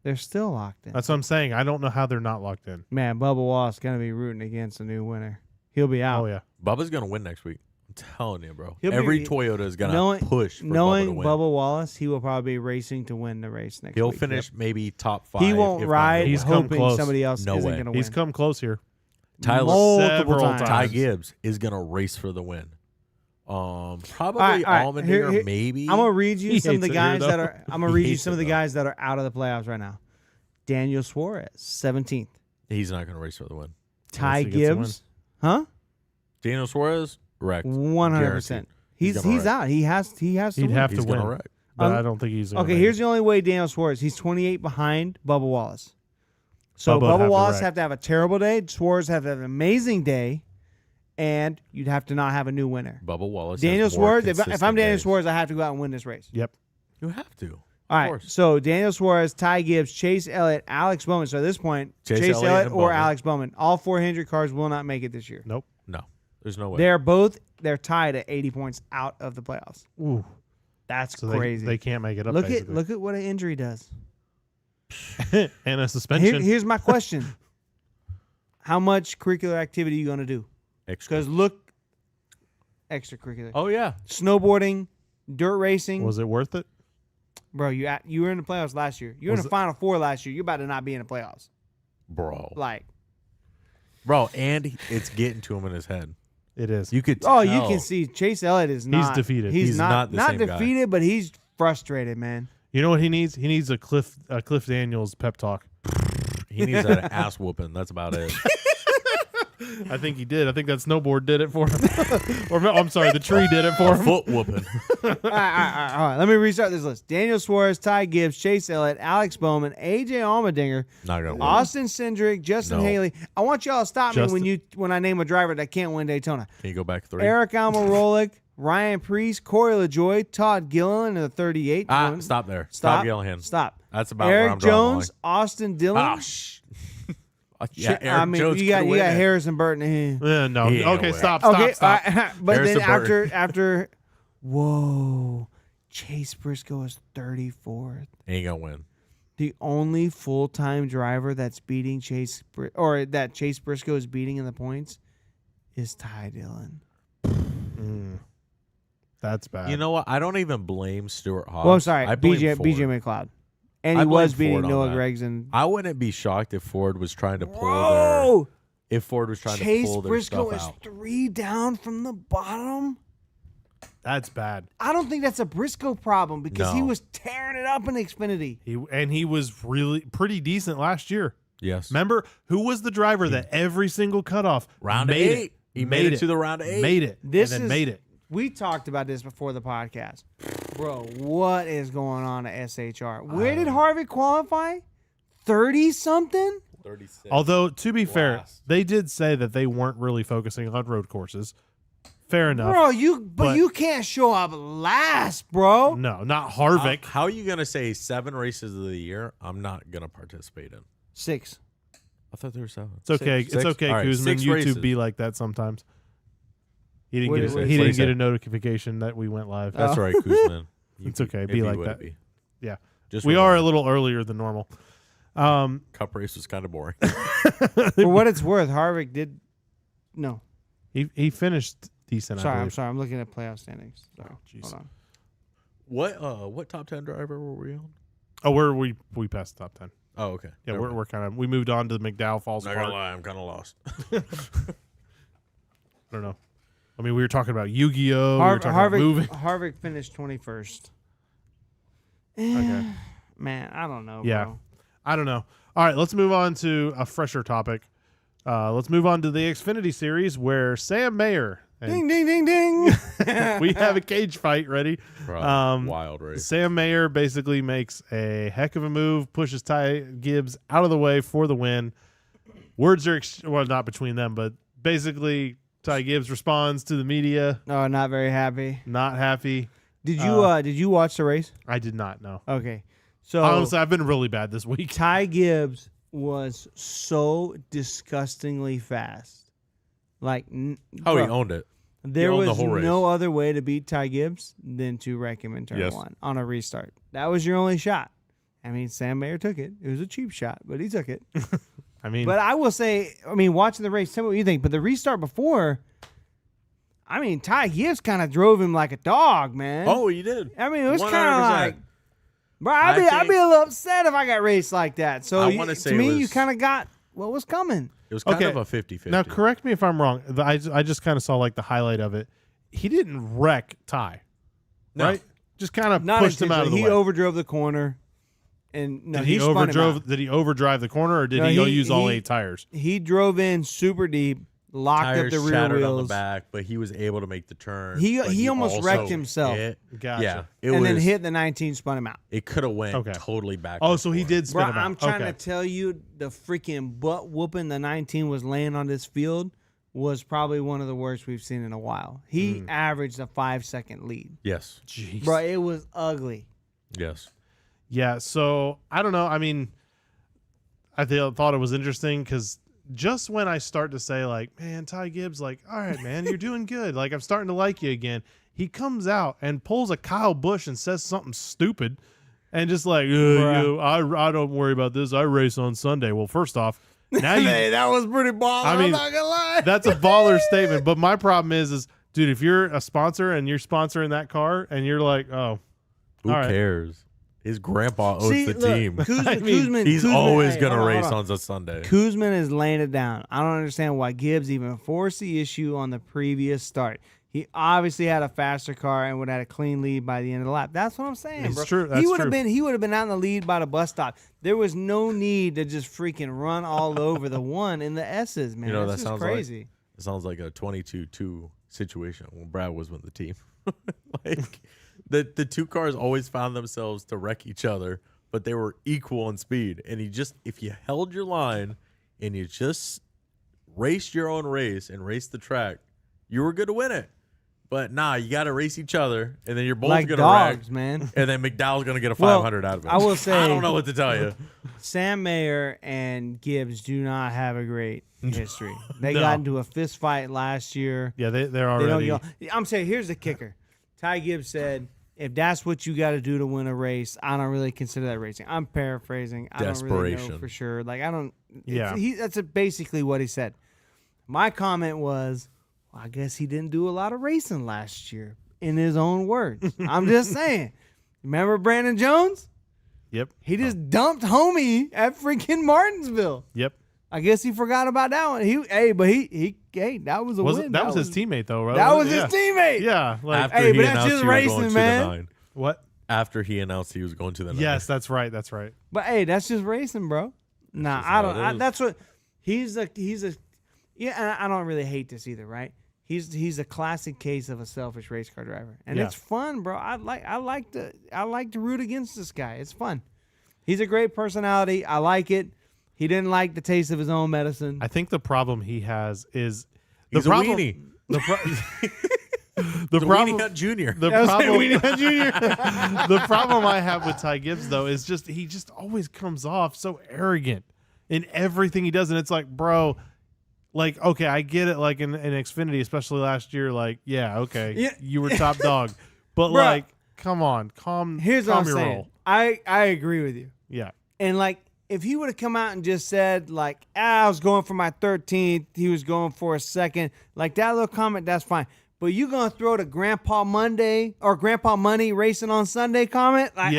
They're still locked in. That's what I'm saying. I don't know how they're not locked in. Man, Bubba Wallace going to be rooting against a new winner. He'll be out. Oh yeah. Bubba's gonna win next week. I'm telling you, bro. He'll be- Every Toyota is gonna push for knowing Bubba to win. Bubba Wallace, he will probably be racing to win the race next He'll week. finish maybe top 5. He won't if not ride more. He's come hoping close. somebody else No isn't way. going to win. He's come close here. Tyler multiple several times. Ty Gibbs is gonna race for the win. Probably All right. Allmendinger, Here- maybe. I'm gonna read you He some of the hates it here, guys that though. are. I'm gonna He read you hates some it, of the though. guys that are out of the playoffs right now. Daniel Suarez, 17th. He's not gonna race for the win. Ty he gets the win. Gibbs, huh? Daniel Suarez, wrecked. 100%. He's gonna wreck. out. He has to He'd win. have to He's win, gonna wreck. but I don't think he's. Gonna Okay, make here's it. the only way Daniel Suarez. He's 28 behind Bubba Wallace. So Bubba would have Bubba to Wallace wreck. have to have a terrible day. Suarez have to have an amazing day, and you'd have to not have a new winner. Bubba Wallace. Daniel has more Suarez. If I'm consistent Daniel days. Suarez, I have to go out and win this race. Yep. You have to. All right. course. So Daniel Suarez, Ty Gibbs, Chase Elliott, Alex Bowman. So at this point, Chase Chase Elliott Elliott and or Bowman. Alex Bowman, all 4 Hendrick cars will not make it this year. Nope. No, there's no way. They're tied at 80 points out of the playoffs. Ooh. That's So crazy. they can't make it up. look at what an injury does. And a suspension. Here's my question: how much curricular activity are you going to do? Extra. Because look, extracurricular, Oh yeah, snowboarding, dirt racing. Was it worth it? Bro, you were in the playoffs last year. You were in Was the it- Final Four last year. You're about to not be in the playoffs. bro. Like, And it's getting to him in his head. It is. You could. Tell. you can see Chase Elliott is not. defeated. He's He's not not the same guy. defeated, but he's frustrated, man. You know what he needs? He needs a Cliff Daniels pep talk. He needs an ass whooping. That's about it. I think he did. I think that snowboard did it for him. Or no, I'm sorry, the tree did it for A him. foot whooping. All right. Let me restart this list. Daniel Suarez, Ty Gibbs, Chase Elliott, Alex Bowman, AJ Allmendinger, Not gonna win. Austin Cindric, Justin No. Haley. I want y'all to stop me when I name a driver that can't win Daytona. Can you go back 3? Eric Almirolik, Ryan Preece, Corey LaJoy, Todd Gilliland in the 38. Stop there. Stop. Gillihan. Stop. That's about where Eric I'm drawing Jones, Austin Dillon. the line. Yeah, Eric I mean, Jones you got could win it. Harrison Burton in here. No. He ain't Okay, gonna win. stop. Okay, Stop. all right, but Harrison then Burton. after, whoa, Chase Briscoe is 34th. Ain't gonna win. The only full-time driver that's beating that Chase Briscoe is beating in the points is Ty Dillon. That's bad. You know what? I don't even blame Stuart Haas. Well, I'm sorry, I blame BJ Ford. McLeod, and I he blame was beating Ford on Noah that. Gragson. I wouldn't be shocked if Ford was trying to pull Whoa! if Ford was trying Chase to pull their Briscoe stuff is out. 3 down from the bottom. That's bad. I don't think that's a Briscoe problem because he No. was tearing it up in Xfinity. He was really pretty decent last year. Yes. Remember who was the driver that every single cutoff Round made 8. it? He made it to the round 8. Made it. This and then is- made it. We talked about this before the podcast. Bro, what is going on at SHR? Where did Harvick qualify? 30-something? 36. Although to be fair, Last. they did say that they weren't really focusing on road courses. Fair enough. Bro, but- you can't show up last, bro. No, not Harvick. How are you gonna say 7 races of the year? I'm not gonna participate in. 6. I thought there were 7. It's okay. Six? It's okay, All right, Kuzman. 6 YouTube races. be like that sometimes. He didn't What get did- a, what he did he didn't get say? a notification that we went live. That's right, Kuzman. It's okay. Be like that. Yeah. Just We are a remember, little earlier than normal. Cup race was kind of boring. For what it's worth, Harvick did. No. He finished decent. I Sorry, I'm believe. sorry. I'm looking at playoff standings. Sorry. jeez. Hold on. What top 10 driver were we on? Oh, we passed the top 10. Oh, okay. Yeah, Never mind. we're kind of we moved on to the McDowell Falls Not part. gonna lie, I'm kind of lost. I don't know. I mean, we were talking about Yu-Gi-Oh. We were talking about Harvick, moving. Harvick finished 21st. Okay. Man, I don't know, Yeah. bro. I don't know. All right, let's move on to a fresher topic. Let's move on to the Xfinity Series where Sam Mayer Ding, and ding, ding, ding. we have a cage fight ready. Bro, wild race. Sam Mayer basically makes a heck of a move, pushes Ty Gibbs out of the way for the win. Words are well, not between them, but basically Ty Gibbs responds to the media. Oh, not very happy. Not happy. Did you watch the race? I did not know. Okay. So Honestly, I've been really bad this week. Ty Gibbs was so disgustingly fast. Like, He bro, owned it. there owned the was whole race. no other way to beat Ty Gibbs than to wreck him in turn Yes. 1 on a restart. That was your only shot. I mean, Sam Mayer took it. It was a cheap shot, but he took it. I mean, But I will say, watching the race, tell me what you think. But the restart before, Ty Gibbs kind of drove him like a dog, man. Oh, he did. I mean, it was 100%. kind of like, bro, I'd be a little upset if I got raced like that. So I wanna say to it me, was- you kind of got what was coming. It was kind Okay. of a 50-50. now correct me if I'm wrong. I just kind of saw like the highlight of it. He didn't wreck Ty, No. right? Just kind of Not pushed him out of the intentionally. way. He overdrove the corner, and no, Did he spun him out. Did he overdrive the corner, or did No, he go he- use all he- 8 tires? He drove in super deep, locked Tires up the rear shattered on wheels, the back, but he was able to make the turn. He but almost also wrecked himself. hit. Gotcha. Yeah, it and was. then hit the 19, spun him out. It could have went Okay. totally back. Oh, so he did spin Bro, him out. I'm trying Okay. to tell you, the freaking butt whooping the 19 was laying on this field was probably one of the worst we've seen in a while. He averaged a 5-second lead. Yes. Jeez. Bro, it was ugly. Yes. Yeah, so I don't know. I mean, I thought it was interesting because just when I start to say, like, man, Ty Gibbs, like, all right, man, you're doing good. Like, I'm starting to like you again. He comes out and pulls a Kyle Busch and says something stupid and just like, I don't worry about this. I race on Sunday. Well, first off, now you Hey, that was pretty baller. I mean, I'm not gonna lie. that's a baller statement. But my problem is, dude, if you're a sponsor and you're sponsoring that car and you're like, oh, Who all right. cares? His grandpa owns See, the look, team. Kuzman, He's Kuzman- always hey, going to hold on, race hold on a Sunday. Kuzman is laying it down. I don't understand why Gibbs even forced the issue on the previous start. He obviously had a faster car and would have had a clean lead by the end of the lap. That's what I'm saying, It's bro. true. That's he would true. have been out in the lead by the bus stop. There was no need to just freaking run all over the one in the S's, man. You know, That's that just sounds crazy. It sounds like a 22-2 situation when Brad was with the team. Like the two cars always found themselves to wreck each other, but they were equal in speed. And if you held your line and you just raced your own race and raced the track, you were good to win it. But nah, you got to race each other, and then you're both Like going to dogs, wreck, man. and then McDowell's going to get a Well, 500 out of it. I will say- I don't know what to tell you. Sam Mayer and Gibbs do not have a great history. They No. got into a fist fight last year. Yeah, they're They already. don't yell. I'm saying, here's the kicker. Ty Gibbs said, if that's what you got to do to win a race, I don't really consider that racing. I'm paraphrasing. I don't really know Desperation. for sure. Like, I don't. Yeah. That's basically what he said. My comment was, well, I guess he didn't do a lot of racing last year, in his own words. I'm just saying. Remember Brandon Jones? Yep. He just dumped homie at freaking Martinsville. Yep. I guess he forgot about that one. That was a Was win. it, that was his teammate though, right? That was his Yeah. teammate. Yeah. Like After Hey, he but that's announced just he was racing, going to man. the 9. what? After he announced he was going to the 9. Yes, that's right. That's right. But hey, that's just racing, bro. Nah, just I how don't. it is. That's what he's a. Yeah, and I don't really hate this either, right? He's a classic case of a selfish race car driver, and Yeah. it's fun, bro. I like to root against this guy. It's fun. He's a great personality. I like it. He didn't like the taste of his own medicine. I think the problem he has is He's the a problem. weenie. The, the The problem. Weenie Hut Junior. The problem, the problem I have with Ty Gibbs though is just he just always comes off so arrogant in everything he does, and it's like, bro, like, okay, I get it, like in Xfinity, especially last year, like, yeah, okay, Yeah. you were top dog, but Bruh. like, come on, Here's what calm I'm your saying. roll. I agree with you. Yeah, And like, if he would have come out and just said like, I was going for my 13th, he was going for a second, like that little comment, that's fine. But you gonna throw the Grandpa Monday or Grandpa Money racing on Sunday comment? Like,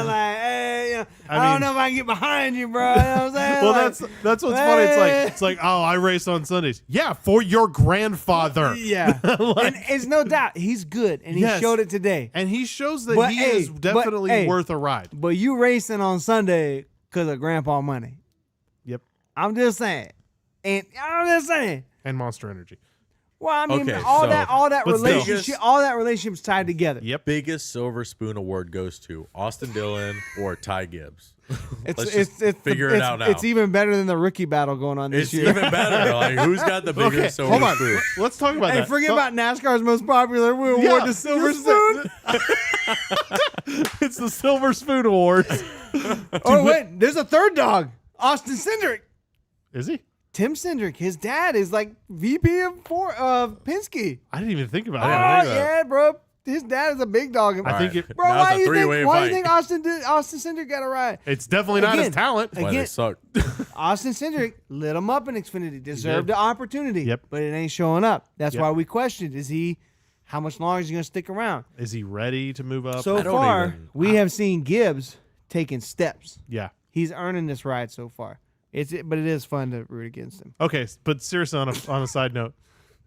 like, hey, you know, I mean- don't know if I can get behind you, bro. You know what I'm saying? well, Like, that's what's funny. It's like, oh, I race on Sundays. Yeah, for your grandfather. yeah. Like- and it's no doubt he's good, and he Yes. showed it today. And he shows that But he hey, is definitely but hey. worth a ride. But you racing on Sunday because of Grandpa Money. Yep, I'm just saying. And I'm just saying. and Monster Energy. Well, I mean, Okay, all so- that but still. relationship, all that relationship's tied together. Yep. Biggest Silver Spoon award goes to Austin Dillon or Ty Gibbs. It's Let's it's just it's figure the, it it's, out now. It's even better than the rookie battle going on this It's year. even better. Like, who's got the biggest Okay, Silver hold on. Spoon? Let's talk about Hey, that. forget about NASCAR's most popular. We award the Silver Spoon. It's the Silver Spoon Awards. Oh wait, there's a third dog, Austin Cindric. Is he? Tim Cindric, his dad is like VP of Penske. I didn't even think about Oh that. yeah, bro. His dad is a big dog. I think it, Bro, Now why it's a do you three-way think? Why do you fight. think Austin Cindric got a ride? it's definitely not his Again, talent. Why they Again, suck. Austin Cindric lit him up in Xfinity, deserved did. the opportunity. Yep. But it ain't showing up. That's Yep. why we questioned: how much longer is he going to stick around? Is he ready to move up? So I don't far, even- we have seen Gibbs taking steps. yeah. He's earning this ride so far. But it is fun to root against him. Okay, but seriously, on a side note,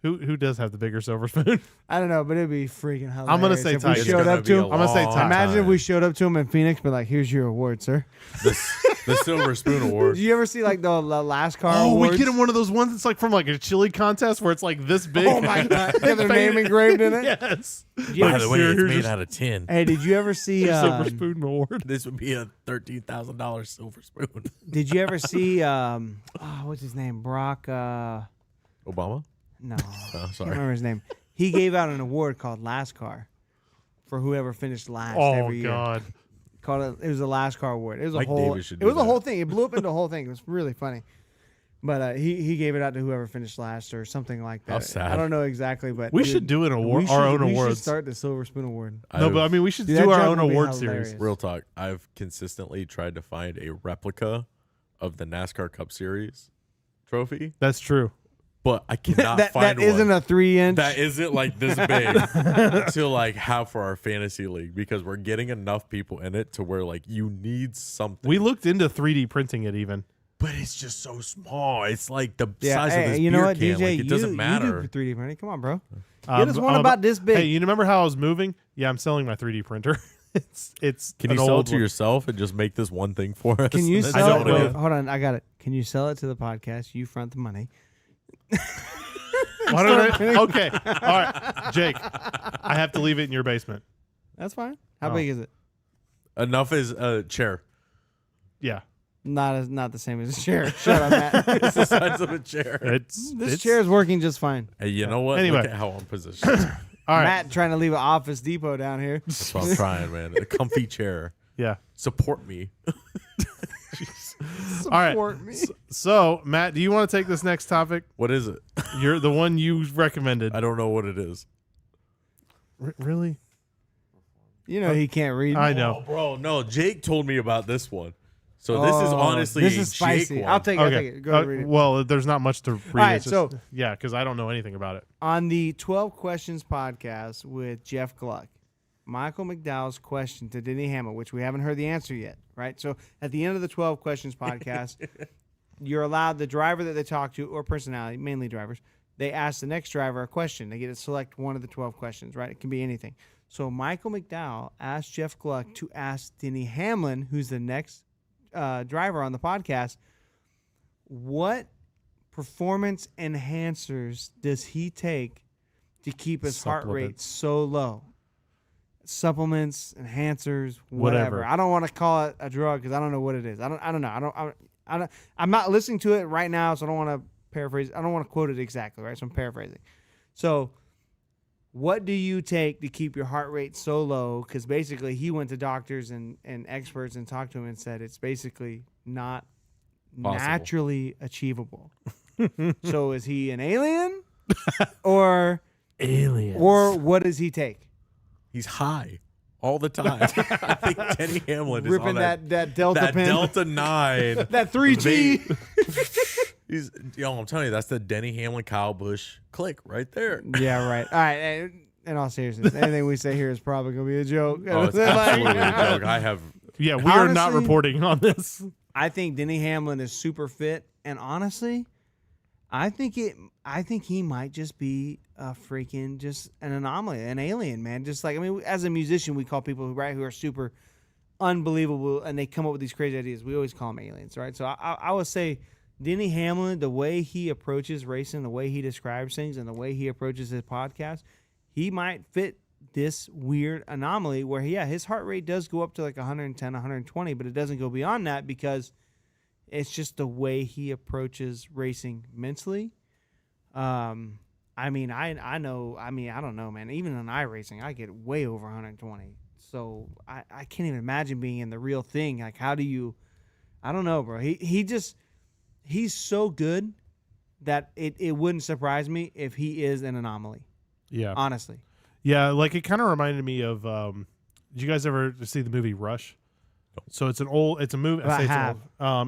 who does have the bigger Silver Spoon? I don't know, but it'd be freaking hilarious. I'm gonna say if Ty we Gibbs. showed up to him. I'm gonna say Ty. Imagine if we showed up to him in Phoenix, but like, here's your award, sir. The Silver Spoon Award. Did you ever see like the last car Oh, awards? we get him one of those ones that's like from like a chili contest where it's like this big. Oh my god, they have their name engraved in it. Yes. Did you By ever the see- way, it's here's made just- out of tin. Hey, did you ever see? Silver Spoon Award. This would be a $13,000 Silver Spoon. Did you ever see? What's his name? Brock. Obama? No, Oh, I can't sorry. remember his name. He gave out an award called Last Car for whoever finished last Oh every year. God. It was a Last Car award. It was a Mike whole. Davis should It was do a whole that. thing. It blew up into a whole thing. It was really funny. But he gave it out to whoever finished last or something like that. How sad. I don't know exactly, but We dude, should do an award, we our should- own we should awards. start the Silver Spoon Award. No, but I mean, we should Dude, do that our joke own would be award hilarious. series. Real talk. I've consistently tried to find a replica of the NASCAR Cup Series trophy, That's true. but I cannot that find isn't one. a 3-inch. That isn't like this big to like have for our fantasy league because we're getting enough people in it to where like you need something. We looked into 3D printing it even. But it's just so small. It's like the yeah, size hey, of this you know beer what, can. DJ? Like, it doesn't You matter. do 3D printing. Come on, bro. Get us one I'm about this big. Hey, you remember how I was moving? Yeah, I'm selling my 3D printer. it's Can an you sell old it to one. yourself and just make this one thing for us? Can you And then sell don't it? know. it? Wait, hold on, I got it. Can you sell it to the podcast? You front the money. Why don't I- okay. All right, Jake. I have to leave it in your basement. That's fine. How Oh. big is it? Enough is a chair. Yeah. Not the same as a chair. Shut up, Matt. It's the size of a chair. This chair is working just fine. Hey, you know what? Anyway. Look at how I'm positioned. All right. Matt trying to leave an Office Depot down here. That's what I'm trying, man. A comfy chair. Yeah. Support me. All right. Support me. So, Matt, do you want to take this next topic? What is it? You're the one you recommended. I don't know what it is. Really? You know he can't read. I know. Oh, bro, no. Jake told me about this one. So this is honestly this a is spicy. Jake one. I'll take Okay. it. Go ahead and read it. Well, there's not much to read. right, It's just- so- yeah, because I don't know anything about it. On the 12 Questions podcast with Jeff Gluck, Michael McDowell's question to Denny Hamlin, which we haven't heard the answer yet, right? So at the end of the 12 Questions podcast, you're allowed the driver that they talk to or personality, mainly drivers, they ask the next driver a question. They get to select one of the 12 questions, right? It can be anything. So Michael McDowell asked Jeff Gluck to ask Denny Hamlin, who's the next driver on the podcast, what performance enhancers does he take to keep his heart rate Supplements. so low? Supplements, enhancers, whatever. Whatever. I don't want to call it a drug because I don't know what it is. I don't know. I'm not listening to it right now, so I don't want to paraphrase. I don't want to quote it exactly, right? So I'm paraphrasing. So, what do you take to keep your heart rate so low? Because basically, he went to doctors and experts and talked to him and said it's basically not Possible. naturally achievable. So, is he an alien, or what does he take? He's high all the time. I think Denny Hamlin is Ripping on that Delta that pen, Delta 9. that 3G. He's, I'm telling you, that's the Denny Hamlin, Kyle Busch click right there. Yeah, right. All right. In all seriousness, anything we say here is probably gonna be a joke. Oh, it's absolutely a joke. I have Yeah, we are not Honestly- reporting on this. I think Denny Hamlin is super fit, and honestly, I think he might just be a freaking just an anomaly, an alien, man. Just like, I mean, as a musician, we call people who are super unbelievable, and they come up with these crazy ideas. We always call them aliens, right? So I would say Denny Hamlin, the way he approaches racing, the way he describes things, and the way he approaches his podcast, he might fit this weird anomaly where, his heart rate does go up to like 110, 120, but it doesn't go beyond that because it's just the way he approaches racing mentally. I know. I don't know, man. Even in iRacing, I get way over 120. So I can't even imagine being in the real thing. Like, how do you? I don't know, bro. He's so good that it wouldn't surprise me if he is an anomaly. Yeah. Honestly. Yeah, like it kind of reminded me of. Did you guys ever see the movie Rush? So it's a movie. I have.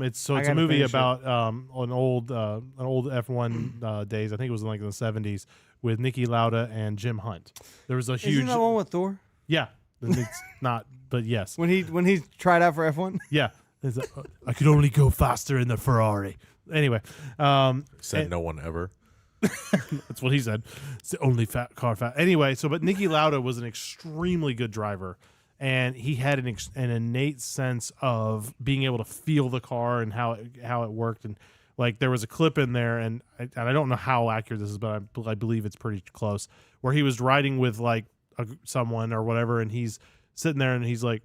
It's a movie about an old F1 days. I think it was like in the 70s with Niki Lauda and Jim Hunt. There was a huge. Isn't that one with Thor? Yeah, it's not, but yes. When he tried out for F1. Yeah, I could only go faster in the Ferrari. Anyway, said no one ever. That's what he said. It's the only car fat. Anyway, but Niki Lauda was an extremely good driver. And he had an innate sense of being able to feel the car and how it worked. And like there was a clip in there, and I don't know how accurate this is, but I believe it's pretty close, where he was riding with like someone or whatever, and he's sitting there and he's like,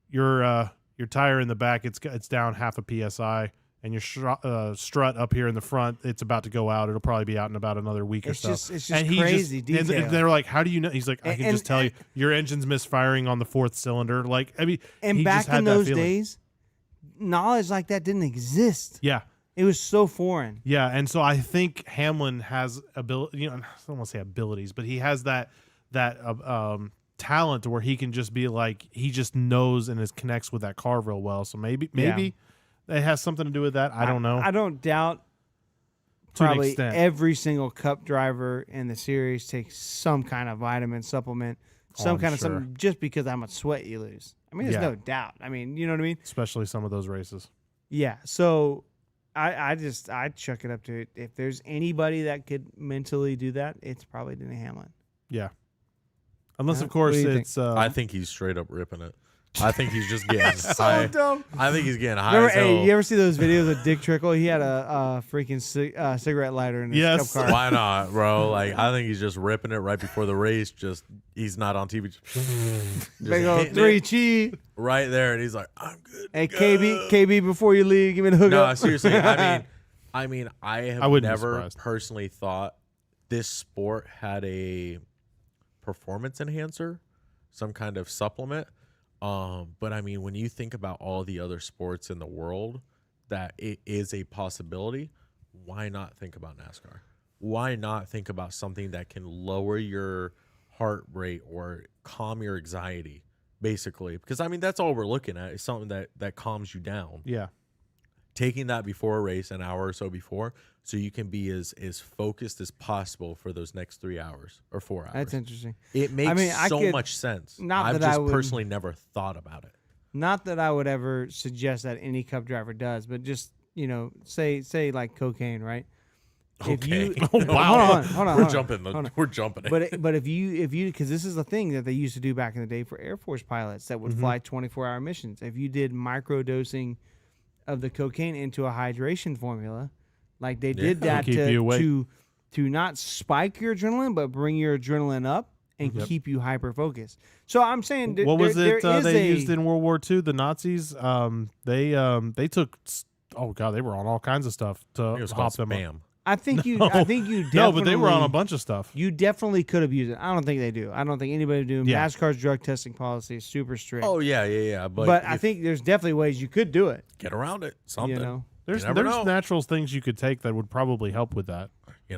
your tire in the back, it's down half a psi, and your strut up here in the front, it's about to go out. It'll probably be out in about another week or so. It's just crazy detail. And they're like, how do you know? He's like, I can just tell you, your engine's misfiring on the fourth cylinder. Like, I mean, and back in those days, knowledge like that didn't exist. Yeah. It was so foreign. Yeah, and so I think Hamlin has ability. I don't want to say abilities, but he has that talent where he can just be like, he just knows and connects with that car real well. So maybe it has something to do with that. I don't know. I don't doubt probably every single Cup driver in the series takes some kind of vitamin supplement, something, just because how much sweat you lose. I mean, there's no doubt. I mean, you know what I mean? Especially some of those races. Yeah. So I chuck it up to it. If there's anybody that could mentally do that, it's probably Denny Hamlin. Yeah. Unless, of course, it's... I think he's straight up ripping it. I think he's just getting so high. Dumb. I think he's getting high. Remember, as hell. you ever see those videos of Dick Trickle? He had a freaking cigarette lighter in his Cup car. Why not, bro? Like, I think he's just ripping it right before the race. Just he's not on TV. Just big old 3 right there, and he's like, "I'm good." Hey, KB, before you leave, give me the hook up. No, seriously. I mean, I have never personally thought this sport had a performance enhancer, some kind of supplement. But I mean, when you think about all the other sports in the world that it is a possibility, why not think about NASCAR? Why not think about something that can lower your heart rate or calm your anxiety, basically? Because I mean, that's all we're looking at is something that calms you down. Yeah. Taking that before a race, an hour or so before, so you can be as focused as possible for those next 3 hours or 4 hours. That's interesting. It makes so much sense. I've just personally never thought about it. Not that I would ever suggest that any Cup driver does, but just, say like cocaine, right? Okay. Wow. Hold on. We're jumping it. But if you because this is a thing that they used to do back in the day for Air Force pilots that would fly 24-hour missions. If you did microdosing of the cocaine into a hydration formula, like they did that to not spike your adrenaline, but bring your adrenaline up and keep you hyper focused. So I'm saying, what was it they used in World War II? The Nazis, they took. Oh God, they were on all kinds of stuff to hop them up. I think you definitely. No, but they were on a bunch of stuff. You definitely could have used it. I don't think they do. I don't think anybody would do. Yeah. NASCAR's drug testing policy is super strict. Oh yeah. But I think there's definitely ways you could do it. Get around it. Something. There's natural things you could take that would probably help with that.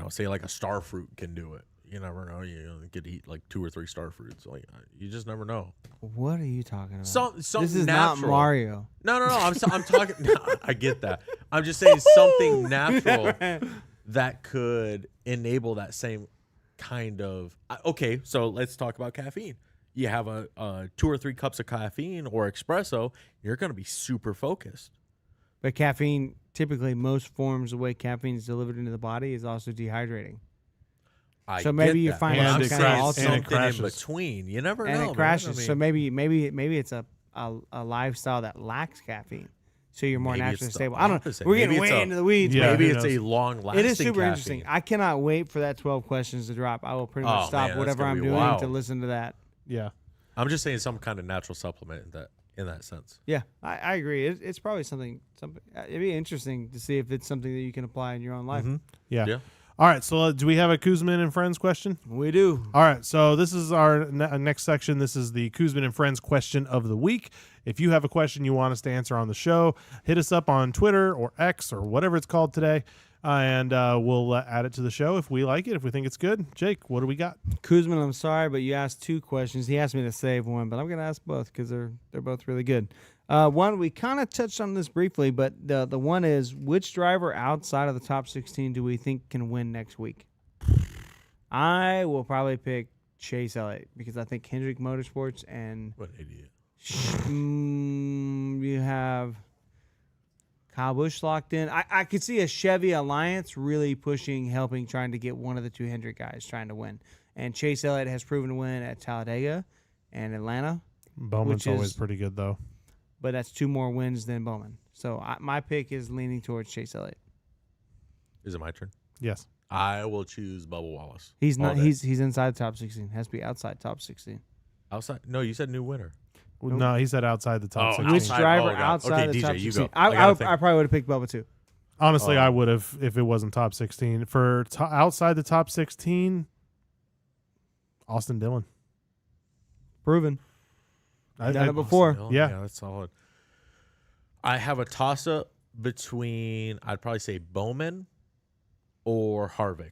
Say like a star fruit can do it. You never know. You get to eat like 2 or 3 star fruits. Like you just never know. What are you talking about? Something this is natural. not Mario. No. I'm talking. No, I get that. I'm just saying something natural that could enable that same kind of. Okay, so let's talk about caffeine. You have a 2 or 3 cups of caffeine or espresso, you're going to be super focused. But caffeine, typically, most forms of the way caffeine is delivered into the body is also dehydrating. So maybe you find something in between. You never know. And it crashes. So maybe it's a lifestyle that lacks caffeine. so you're more Maybe naturally it's the stable. I don't know. opposite. We're Maybe getting it's way a- into the weeds. Yeah, Maybe who it's knows? a long-lasting It is super caffeine. interesting. I cannot wait for that 12 questions to drop. I will pretty much Oh, stop man, that's whatever gonna I'm be doing wild. to listen to that. Yeah. I'm just saying some kind of natural supplement in that sense. Yeah, I agree. It's probably something. It'd be interesting to see if it's something that you can apply in your own life. Yeah. Yeah. All right. So do we have a Kuzman and Friends question? We do. All right. So this is our next section. This is the Kuzman and Friends question of the week. If you have a question you want us to answer on the show, hit us up on Twitter or X or whatever it's called today, and we'll add it to the show if we like it, if we think it's good. Jake, what do we got? Kuzman, I'm sorry, but you asked 2 questions. He asked me to save one, but I'm going to ask both because they're both really good. One, we kind of touched on this briefly, but the one is, which driver outside of the top 16 do we think can win next week? I will probably pick Chase Elliott because I think Hendrick Motorsports and What an idiot. you have Kyle Busch locked in. I could see a Chevy Alliance really pushing, helping, trying to get one of the 2 Hendrick guys trying to win. And Chase Elliott has proven to win at Talladega and Atlanta, Bowman's Which always is- pretty good, though. but that's 2 more wins than Bowman. So my pick is leaning towards Chase Elliott. Is it my turn? Yes. I will choose Bubba Wallace. He's all not. day. He's inside the top 16. Has to be outside top 16. Outside. No, you said new winner. Well, no, he said outside the top Oh, 16. Which outside. driver Oh, God. outside Okay, the DJ, top you 16? go. I gotta think. I probably would have picked Bubba too. Honestly, I would have if it wasn't top 16. For outside the top 16, Austin Dillon. Proven. I, Done I- it before. Oh, Yeah. that's solid. I have a toss-up between, I'd probably say Bowman or Harvick,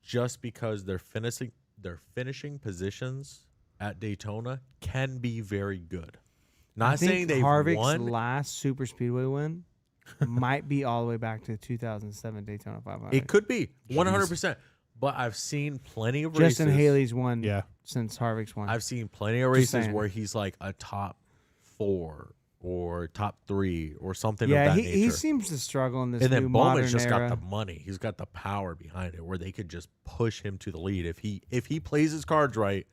just because their finishing positions at Daytona can be very good. Not I think saying they've Harvick's won. last Super Speedway win might be all the way back to the 2007 Daytona 500. It could be 100%. But I've seen plenty of Justin races. Haley's won Yeah. since Harvick's won. I've seen plenty of Just races saying. where he's like a top 4 or top 3 or something yeah, of that he nature. seems to struggle in this And new then modern Bowman's just era. got the money. He's got the power behind it where they could just push him to the lead. If he plays his cards right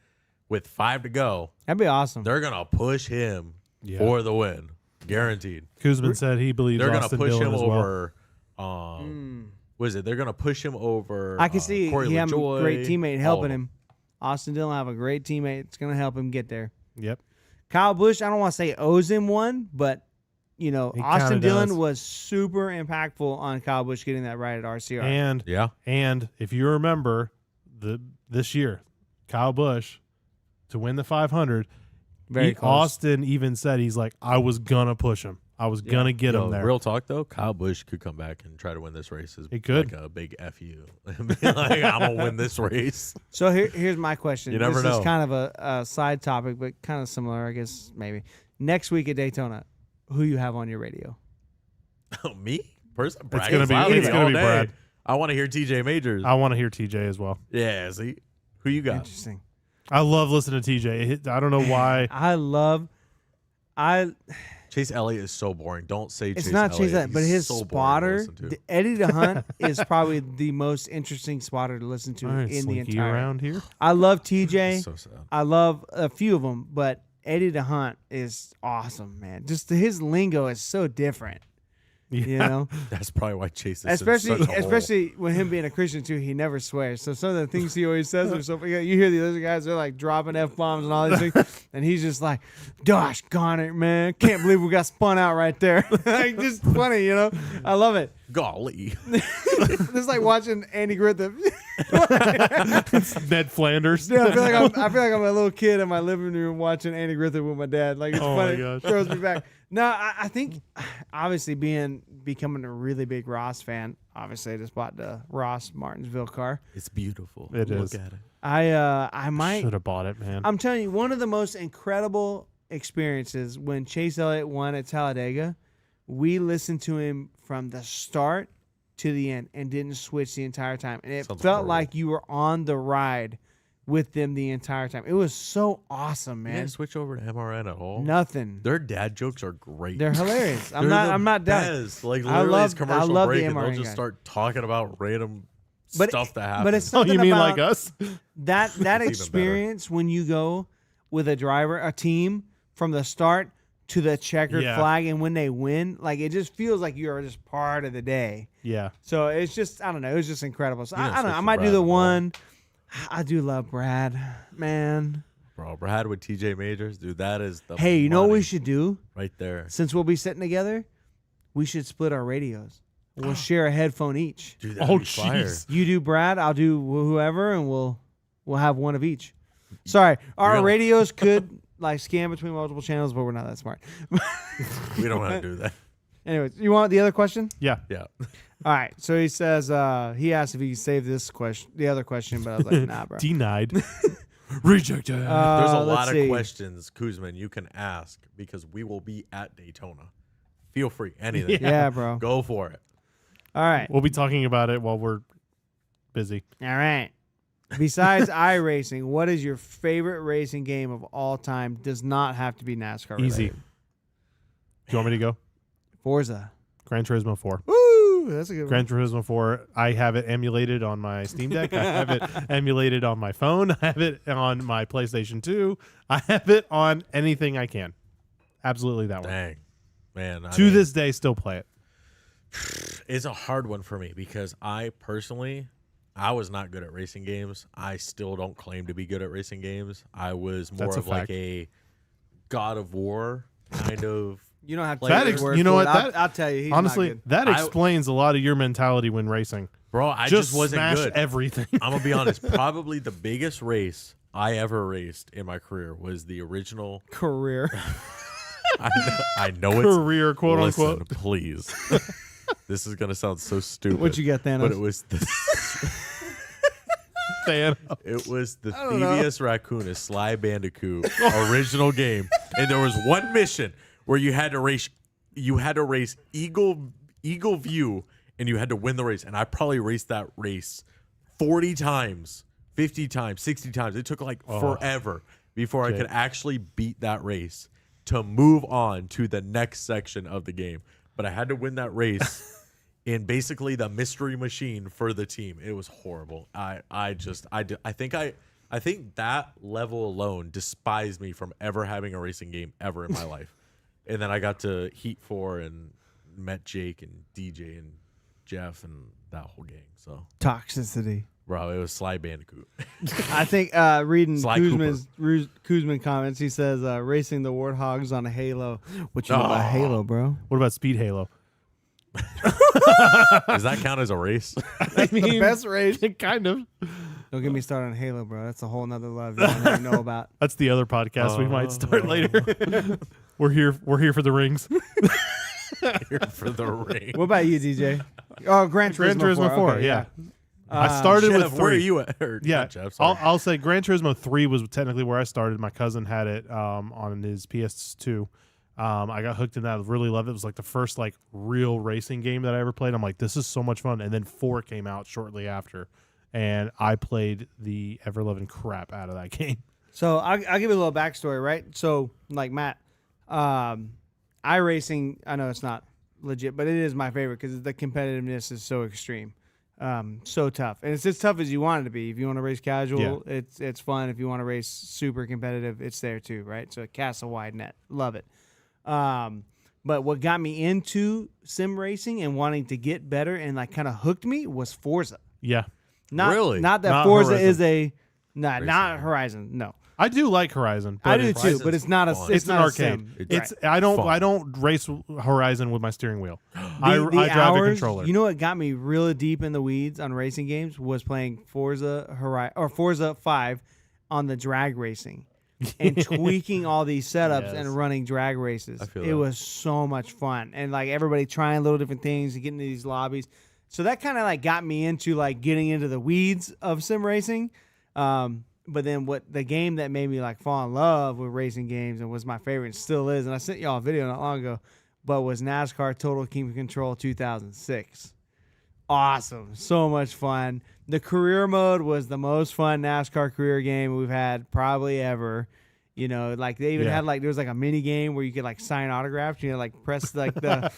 with 5 to go, That'd be awesome. they're gonna push him Yeah. for the win. Guaranteed. Kuzman said he believes They're gonna Austin push Dillon him as well. over what is it? They're gonna push him over I can see Corey he have a LaJoie, great teammate all helping of them. him. Austin Dillon have a great teammate. It's going to help him get there. Yep. Kyle Busch, I don't want to say owes him one, but He Austin kinda Dillon does. was super impactful on Kyle Busch getting that right at RCR. And Yeah. and if you remember this year, Kyle Busch to win the 500, Very close. Austin even said he's like, I was gonna push him. I was gonna get Yo, him there. Real talk though, Kyle Busch could come back and try to win this race. As He could. like a big FU. Like, I'm gonna win this race. So here's my question. You never this know. is kind of a side topic, but kind of similar, I guess, maybe. Next week at Daytona, who you have on your radio? Me? Brad, gonna be- loudly it's gonna all be day. Brad. I want to hear TJ Majors. I want to hear TJ as well. Yeah, see? Who you got? Interesting. I love listening to TJ. I don't know why. Chase Elliott is so boring. Don't say It's Chase not Elliott. Chase Elliott, but He's his so boring to spotter, listen to. Eddie DeHunt, is probably the most interesting spotter to listen to All right, in the Slinky entire. around here. I love TJ. So sad. I love a few of them, but Eddie DeHunt is awesome, man. Just his lingo is so different. Yeah. You know, That's probably why Chase is especially in such a hole. especially with him being a Christian too, he never swears. So some of the things he always says are so. You hear the other guys, they're like dropping f-bombs and all these things, and he's just like, "Gosh, gone it, man! Can't believe we got spun out right there." Like just funny, you know. I love it. Golly. It's like watching Andy Griffith. Ned Flanders. Dude, I feel like I'm a little kid in my living room watching Andy Griffith with my dad. Like it's Oh my funny. gosh. Throws me back. No, I think obviously becoming a really big Ross fan. Obviously, I just bought the Ross Martinsville car. It's beautiful. It Look is. at it. I might. Should have bought it, man. I'm telling you, one of the most incredible experiences when Chase Elliott won at Talladega. We listened to him from the start to the end and didn't switch the entire time, and it Sounds felt horrible. like you were on the ride with them the entire time. It was so awesome, You man. didn't switch over to MRN at all? Nothing. Their dad jokes are great. They're hilarious. I'm They're the not done. best. Like I literally, love- it's commercial I love the break, and they'll MRN just guy. start talking about random But stuff that happens. But it's Oh, something you mean about like us? that better. experience when you go with a driver, a team from the start to the checkered Yeah. flag, and when they win, like it just feels like you are just part of the day. Yeah. So it's just, I don't know, it was just incredible. So You I didn't don't know, switch I to might do Brad the at all. one. I do love Brad, man. Bro, Brad with TJ Majors, dude, that is the Hey, you know what we money should do? right there. Since we'll be sitting together, we should split our radios. We'll share a headphone each. Dude, Oh, that'd be fire. jeez. You do Brad, I'll do whoever, and we'll have one of each. Sorry, our gonna- radios could like scan between multiple channels, but we're not that smart. We don't want to do that. Anyways, you want the other question? Yeah. Yeah. All right. So he says he asked if he could save this question, the other question, but I was like, nah, bro. Denied. Rejected. There's a let's lot see. of questions, Kuzman, you can ask because we will be at Daytona. Feel free. Anything. Yeah, bro. Go for it. All right. We'll be talking about it while we're busy. All right. Besides iRacing, what is your favorite racing game of all time? Does not have to be NASCAR Easy. related. Do you want me to go? Forza. Gran Turismo 4. Woo! That's a good Gran one. Turismo 4. I have it emulated on my Steam Deck. I have it emulated on my phone. I have it on my PlayStation 2. I have it on anything I can. Absolutely that one. Dang. Man. To this day, still play it. It's a hard one for me because I personally, I was not good at racing games. I still don't claim to be good at racing games. I was more That's a of like fact. a God of War kind of. You don't have to That take ex- his word you know for what, it. I'll, that- I'll tell you. He's Honestly, not good. that I- explains a lot of your mentality when racing. Bro, I just wasn't smash good. everything. I'm going to be honest. Probably the biggest race I ever raced in my career was the original. Career. I know it's. Career, quote Listen, unquote. please. This is going to sound so stupid. What you got, Thanos? But it was the. Fan. It was the don't know. Thievius Raccoonus Sly Bandicoot original game, and there was one mission where you had to race. You had to race Eagle View, and you had to win the race. And I probably raced that race 40 times, 50 times, 60 times. It took like forever before I could actually beat that race to move on to the next section of the game. But I had to win that race. In basically the mystery machine for the team. It was horrible. I think that level alone despised me from ever having a racing game ever in my life. And then I got to Heat 4 and met Jake and DJ and Jeff and that whole gang. So, Toxicity. bro, it was Sly Bandicoot. I think reading Sly Kuzman comments, he says racing the Warthogs on a Halo. What you know about Halo, bro? What about Speed Halo? Does that count as a race? I mean, The best race. kind of. Don't get me started on Halo, bro. That's a whole nother love you don't even know about. That's the other podcast we might start later. We're here for the rings. Here for the ring. What about you, DJ? Oh, Gran Turismo, Gran Turismo 4, Okay, yeah. I started Jeff, with 3. where are you at? Or, Yeah, not Jeff, sorry. I'll say Gran Turismo 3 was technically where I started. My cousin had it on his PS2. I got hooked in that. Really loved it. It was like the first like real racing game that I ever played. I'm like, this is so much fun. And then 4 came out shortly after, and I played the ever loving crap out of that game. So I'll give you a little backstory, right? So like Matt, iRacing, I know it's not legit, but it is my favorite because the competitiveness is so extreme, so tough, and it's as tough as you want it to be. If you want to race casual, it's fun. If you want to race super competitive, it's there too, right? So it casts a wide net. Love it. But what got me into sim racing and wanting to get better and like kind of hooked me was Forza. Yeah, Not Really? not that Not Forza Horizon. is a not Racing. Horizon. No, I do like Horizon. But I do it's, too, but it's not a. fun. It's, It's an not a arcade. sim. It's Right. I Fun. don't race Horizon with my steering wheel. I The drive hours, a controller. You know what got me really deep in the weeds on racing games was playing Forza 5 on the drag racing and tweaking all these setups Yes. and running drag races. I feel It that. was so much fun, and like everybody trying little different things and getting into these lobbies. So that kind of like got me into like getting into the weeds of sim racing. But then what the game that made me like fall in love with racing games and was my favorite and still is, and I sent y'all a video not long ago, but was NASCAR Total Team Control 2006. Awesome. So much fun. The career mode was the most fun NASCAR career game we've had probably ever. You know, like they even Yeah. had like there was like a mini game where you could like sign autographs. You know, like press like the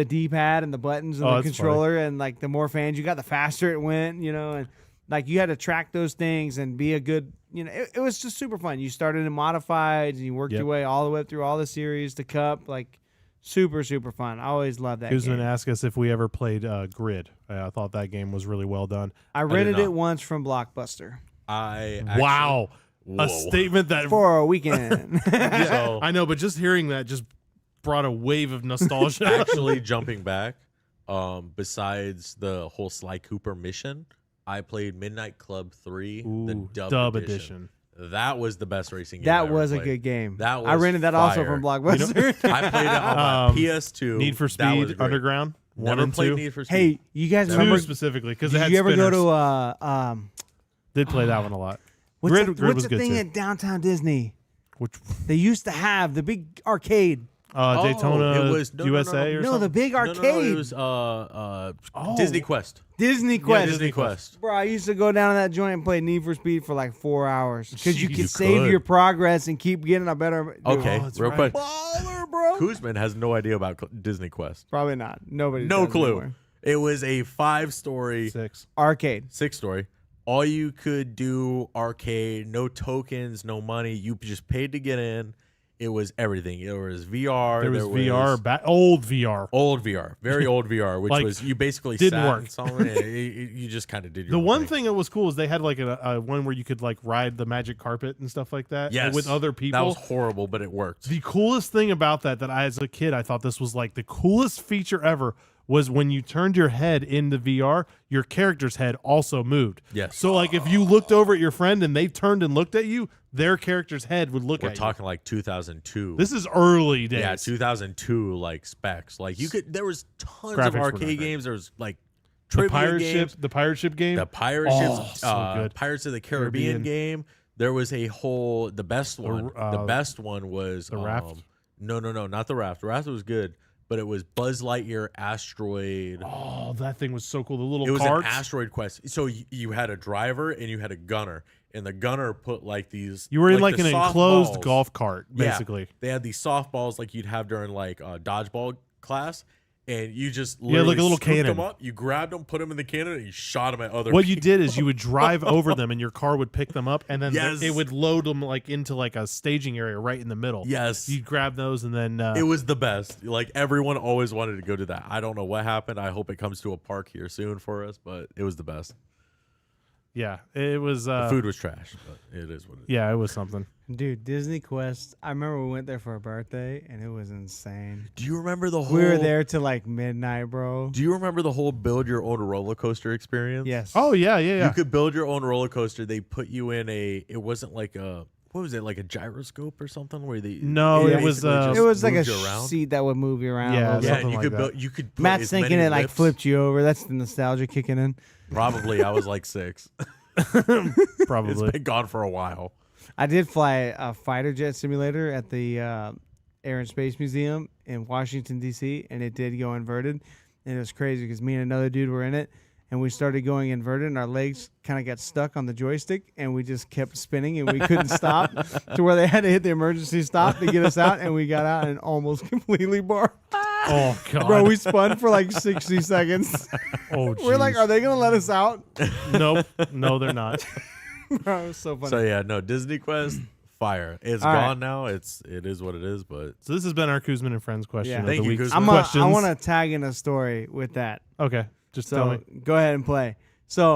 D-pad and the buttons and Oh, the that's controller, and like the more fans you got, the faster it went. You know, and like you had to track those things and be a good, it was just super fun. You started in modifieds and you worked your way all the way through all the series to Cup, like super, super fun. I always loved that Who's game. going to ask us if we ever played Grid? I thought that game was really well done. I rented it once from Blockbuster. Wow. A statement that for a weekend. So, I know, but just hearing that just brought a wave of nostalgia. actually, jumping back, besides the whole Sly Cooper mission, I played Midnight Club 3, the dub edition. That was the best racing game. That was a good game. That was I rented that also fire. from Blockbuster. I played it on my PS2. Need for That was Speed great. Underground. Never 1 and played 2. Need for Speed. Hey, you guys Two remember? specifically because Did they had you ever spinners. go to Did play that one a lot. what's Grid what's was the good thing too. at Downtown Disney? Which They used to have the big arcade. Daytona it was USA or No, something? the big arcade. No, it was Disney Quest. Disney Yeah, Quest. Disney Quest. Bro, I used to go down to that joint and play Need for Speed for like 4 hours because you Jeez. could You save could. your progress and keep getting a better. Dude, Okay, that's real right. quick. baller, bro. Kuzman has no idea about Disney Quest. Probably not. Nobody. No does clue. anymore. It was a 5-story, 6. Arcade. 6-story. All you could do arcade, no tokens, no money. You just paid to get in. It was everything. There was VR. There was VR, old VR. Old VR, very old VR, which Like, was you basically didn't sat work. in something and you just kind of did your The own one thing that was cool is they had like a one where you could like ride the magic carpet and stuff like that Yes, with other people. That was horrible, but it worked. The coolest thing about that I, as a kid, I thought this was like the coolest feature ever was when you turned your head into VR, your character's head also moved. Yes. So like if you looked over at your friend and they turned and looked at you, their character's head would look We're at talking like 2002. you. This is early days. Yeah, 2002 like specs. Like you could. There was tons Graphics of were not arcade great. games. There was like the trivia pirate games. ship, the pirate ship game. The pirate Oh, ships, so good. Pirates of the Caribbean game. There was a whole the best one. The best one was the Raft? No, not the Raft. The Raft was good, but it was Buzz Lightyear Asteroid. Oh, that thing was so cool. The little It was carts. an asteroid quest. So you had a driver and you had a gunner, and the gunner put like these. You were in like the an enclosed softballs. golf cart, Yeah. basically. They had these softballs like you'd have during like dodgeball class, and you just Yeah, like a little scooped cannon. them up. You grabbed them, put them in the cannon, and you shot them at other. What you people. did is you would drive over them and your car would pick them up and then Yes. it would load them like into like a staging area right in the middle. Yes. You'd grab those and then It was the best. Like everyone always wanted to go to that. I don't know what happened. I hope it comes to a park here soon for us, but it was the best. yeah, it was The food was trash, but it is what it is. yeah, it was something. Dude, Disney Quest. I remember we went there for a birthday and it was insane. Do you remember the whole? We were there till like midnight, bro. Do you remember the whole build your own roller coaster experience? Yes. Oh yeah. You could build your own roller coaster. They put you in a. It wasn't like a. What was it, like a gyroscope or something? Where they No, it was, basically just It was like a moved you around? seat that would move you around. Yeah, a little Yeah, bit. something and you like could that. build. You could. Put Matt's as thinking many it like lips. flipped you over. That's the nostalgia kicking in. Probably, I was like 6. Probably. It's been gone for a while. I did fly a fighter jet simulator at the Air and Space Museum in Washington, D.C., and it did go inverted. And it was crazy because me and another dude were in it, and we started going inverted, and our legs kind of got stuck on the joystick, and we just kept spinning, and we couldn't stop to where they had to hit the emergency stop to get us out, and we got out and almost completely barked. Oh god. Bro, we spun for like 60 seconds. oh, We're like, jeez. are they going to let us out? Nope. No, they're not. Bro, it was so funny. So yeah, no Disney Quest, fire. It's All right. gone now. It is what it is. But So this has been our Kuzman and Friends question Yeah. of Thank the you, week. Kuzman. Questions. I want to tag in a story with that. Okay. Just tell So me. go ahead and play. So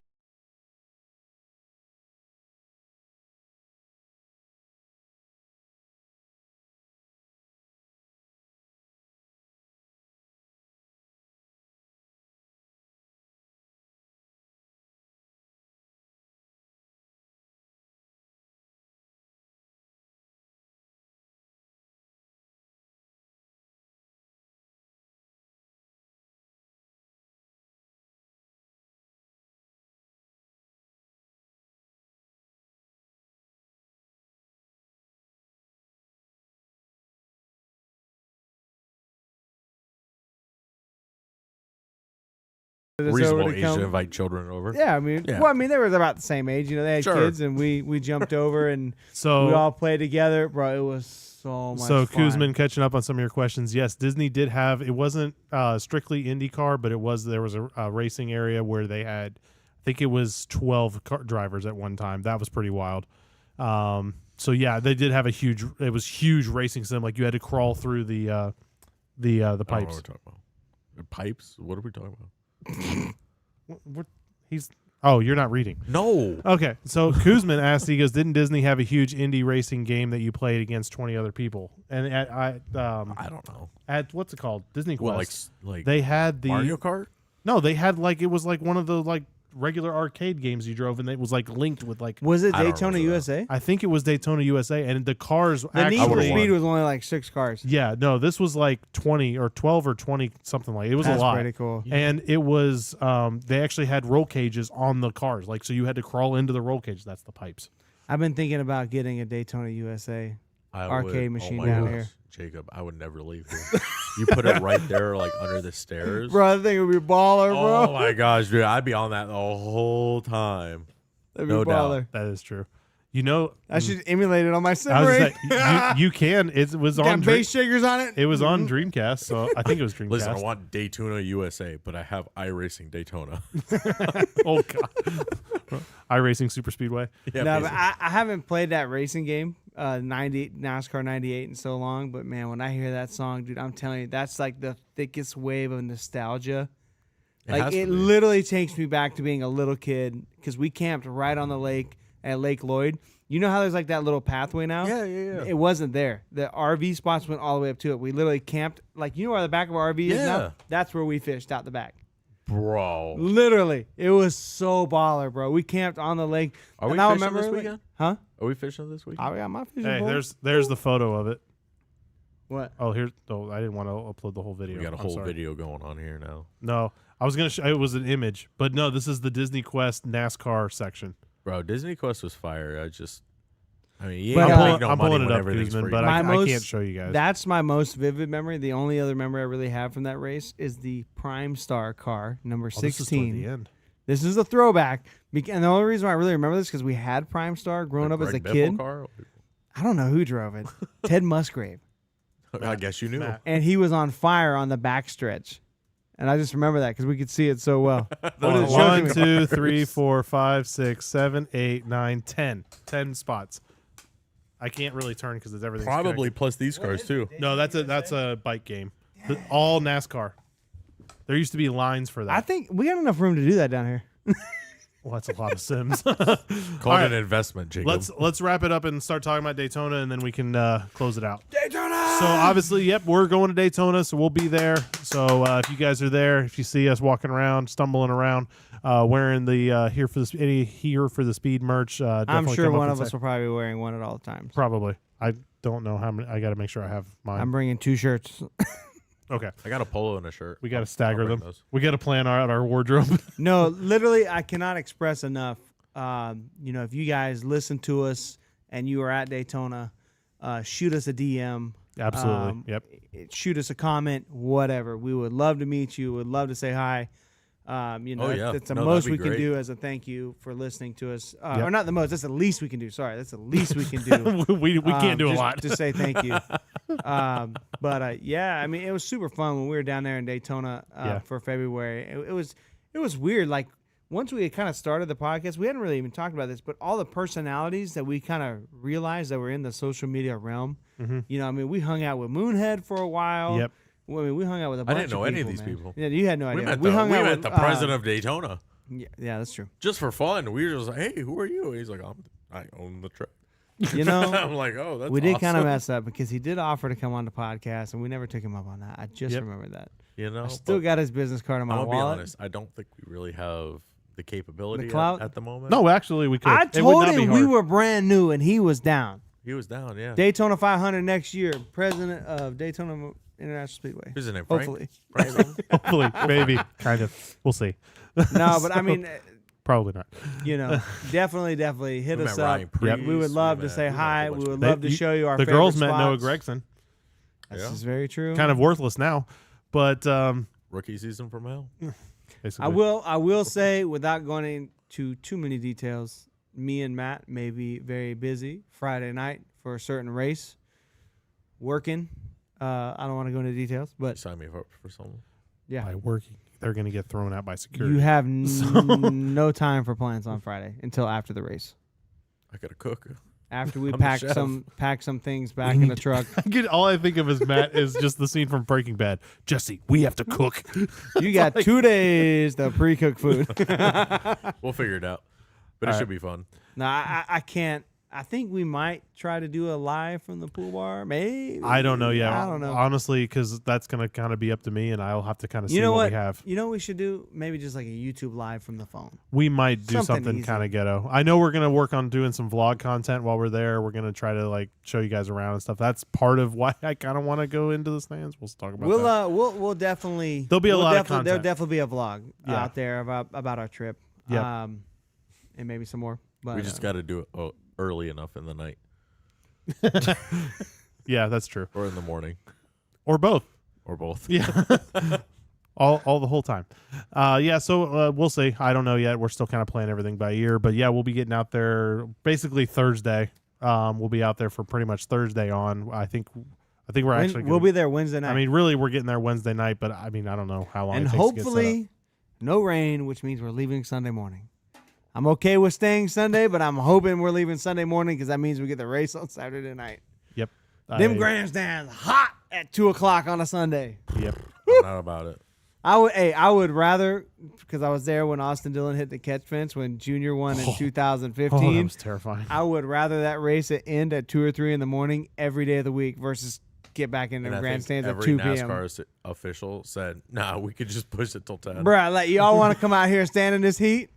reasonable age to invite children over. yeah, I mean, Yeah. well, I mean, they were about the same age. You know, they had Sure. kids, and we jumped over and So we all played together, bro. It was so much So fun. Kuzman, catching up on some of your questions. Yes, Disney did have. It wasn't strictly IndyCar, but there was a racing area where they had I think it was 12 drivers at one time. That was pretty wild. So yeah, they did have it was huge racing sim. Like you had to crawl through the pipes. I don't know what we're talking about. Pipes? What are we talking about? Oh, you're not reading. No. Okay, so Kuzman asked, he goes, didn't Disney have a huge indie racing game that you played against 20 other people? And I don't know. at what's it called? Disney Quest. Well, like they had the Mario Kart? No, they had it was like one of the like regular arcade games you drove, and it was like linked with like. Was it I don't Daytona remember USA? I think it was Daytona USA, and the cars The Need for actually. Speed was only like 6 cars. Yeah, no, this was like 20 or 12 or 20 something like. It was That's a lot. pretty cool. And it was they actually had roll cages on the cars, like so you had to crawl into the roll cage. That's the pipes. I've been thinking about getting a Daytona USA arcade machine down here. Jacob, I would never leave here. You put it right there, like under the stairs. Bro, I think it would be baller, bro. Oh my gosh, dude, I'd be on that the whole time. That'd be No doubt. baller. That is true. You know, I should emulate it on my sim I was rig. gonna say, you can. It was on. Got bass shakers on it. It was on Dreamcast, so I think it was Dreamcast. Listen, I want Daytona USA, but I have iRacing Daytona. Oh god, iRacing Super Speedway. Yeah, No, but basically. I haven't played that racing game, NASCAR 98 in so long. But man, when I hear that song, dude, I'm telling you, that's like the thickest wave of nostalgia. Like has to it be. literally takes me back to being a little kid because we camped right on the lake at Lake Lloyd. You know how there's like that little pathway now? Yeah. It wasn't there. The RV spots went all the way up to it. We literally camped, like, you know where the back of our RV is Yeah. now? That's where we fished out the back. Bro. Literally. It was so baller, bro. We camped on the lake. Are we And I fishing remember, this like- weekend? Huh? Are we fishing this weekend? I got my fishing Hey, pole. there's the photo of it. What? Oh, here's. Oh, I didn't want to upload the whole video. We got a I'm whole sorry. video going on here now. No, I was gonna. It was an image, but no, this is the Disney Quest NASCAR section. Bro, Disney Quest was fire. I mean, you But, ain't gonna make no I'm money pulling it when up, everything's Guzman, free. but My I most- can't show you guys. That's my most vivid memory. The only other memory I really have from that race is the Prime Star car, number Oh, this is toward 16. the end. This is a throwback. And the only reason why I really remember this because we had Prime Star growing up as a Greg kid. Biffle car? I don't know who drove it. Ted Musgrave. I guess you knew. Matt. And he was on fire on the backstretch. And I just remember that because we could see it so well. What did it show One, me? 2, 3, 4, 5, 6, 7, 8, 9, 10. 10 spots. I can't really turn because it's everything. Probably plus these cars too. No, that's a bike game. All NASCAR. There used to be lines for that. I think we got enough room to do that down here. Well, that's a lot of Sims. Call right. it an investment, Jacob. Let's wrap it up and start talking about Daytona, and then we can close it out. Daytona! So obviously, yep, we're going to Daytona, so we'll be there. So if you guys are there, if you see us walking around, stumbling around, wearing the here for the speed merch, I'm definitely sure come up one and of say- us will probably be wearing one at all times. Probably. I don't know how many. I got to make sure I have mine. I'm bringing 2 shirts. Okay, I got a polo and a shirt. we got to I'll stagger bring them. those. We got to plan out our wardrobe. No, literally, I cannot express enough. If you guys listen to us and you are at Daytona, shoot us a DM. Absolutely. Yep. Shoot us a comment, whatever. We would love to meet you. Would love to say hi. Oh, yeah. That's the No, most that'd we be can great. do as a thank you for listening to us. Yep. Or not the most. That's the least we can do. Sorry, that's the least we can do. we can't do a just lot. to say thank you. Yeah, I mean, it was super fun when we were down there in Daytona Yeah. for February. It was weird. Like once we had kind of started the podcast, we hadn't really even talked about this, but all the personalities that we kind of realized that were in the social media realm. Mhm. I mean, we hung out with Moonhead for a while. Yep. I mean, we hung out with a I bunch didn't know of any of people, these man. people. Yeah, you had no We idea. met we hung out with the president of Daytona Yeah, that's true. just for fun. We were just like, "Hey, who are you?" And he's like, I own the truck." You know, I'm like, "Oh, that's we did awesome. kind of mess up because he did offer to come on the podcast, and we never took him up on that. I just Yep. remember that. You know, I still but got his business card in my I'm gonna be wallet. honest. I don't think we really have the capability The clout? at the moment. No, actually, we could. I It would told not be him we hard. were brand new, and he was down. he was down. Yeah, Daytona 500 next year, president of Daytona International Speedway. who's his name? Frank? Hopefully. Frank something? Hopefully, maybe, kind of. We'll see. No, but I mean, Probably not. definitely hit We us met up. Ryan Priest, We would love we to met- say we met a hi. bunch We of would people. love to show you our The favorite girls met Noah spots. Gregson. This Yeah. is very true. Kind of worthless now, but Rookie season from hell. basically. I will say, without going into too many details, me and Matt may be very busy Friday night for a certain race, working. I don't want to go into details, but Sign me up for something. yeah, By working, they're going to get thrown out by security. You have no time for plans on Friday until after the race. I gotta cook. After we I'm a pack chef. some things back in the truck. All I think of is Matt is just the scene from Breaking Bad. Jesse, we have to cook. You got 2 days to pre-cook food. We'll figure it out, but it should be fun. No, I can't. I think we might try to do a live from the pool bar. Maybe. I don't know yet. I don't know. Honestly, because that's going to kind of be up to me, and I'll have to kind of see You know what we have. You know what we should do? Maybe just like a YouTube live from the phone. We might do something easy. kind of ghetto. I know we're going to work on doing some vlog content while we're there. We're going to try to like show you guys around and stuff. That's part of why I kind of want to go into the stands. We'll talk about that. We'll definitely. There'll be a lot of content. There'll definitely be a vlog Yeah. out there about our trip. Yep. And maybe some more. But We just got to do it early enough in the night Yeah, that's true. or in the morning Or both. or both. Yeah. all the whole time. So we'll see. I don't know yet. We're still kind of playing everything by ear, but yeah, we'll be getting out there basically Thursday. We'll be out there for pretty much Thursday on. I think we're actually we'll be there Wednesday night. I mean, really, we're getting there Wednesday night, but I mean, I don't know how long. and it takes to get set hopefully no rain, which means we're leaving Sunday morning. I'm okay with staying Sunday, but I'm hoping we're leaving Sunday morning because that means we get the race on Saturday night. up. Yep. Them grandstands hot at 2:00 on a Sunday. Yep. I'm not about it. I would rather, because I was there when Austin Dillon hit the catch fence when Junior won in Oh, that 2015. was terrifying. I would rather that race end at 2 or 3 in the morning every day of the week versus get back in the And I think grandstands at every 2 p.m. NASCAR official said, "Nah, we could just push it till 10." Bruh, like y'all want to come out here and stand in this heat?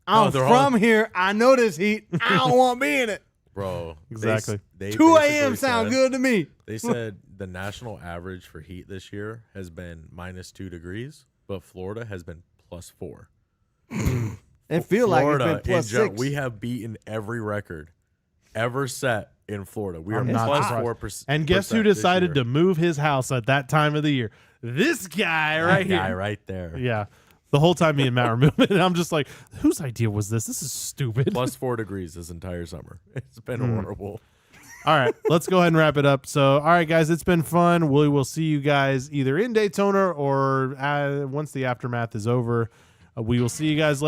I'm they're from here. I know this heat. I don't want to be in it. Bro, Exactly. They 2 a.m. basically sound said- good to me. They said the national average for heat this year has been -2 degrees, but Florida has been +4. It feel like it's Florida, been in general, +6. we have beaten every record ever set in Florida. We are I'm not surprised. +4%. And guess who decided to move his house at that time of the year? This guy right here. Guy right there. Yeah. The whole time me and Matt were moving, and I'm just like, whose idea was this? This is stupid. +4 degrees this entire summer. It's been horrible. All right, let's go ahead and wrap it up. So, all right, guys, it's been fun. We will see you guys either in Daytona or once the aftermath is over. We will see you guys later.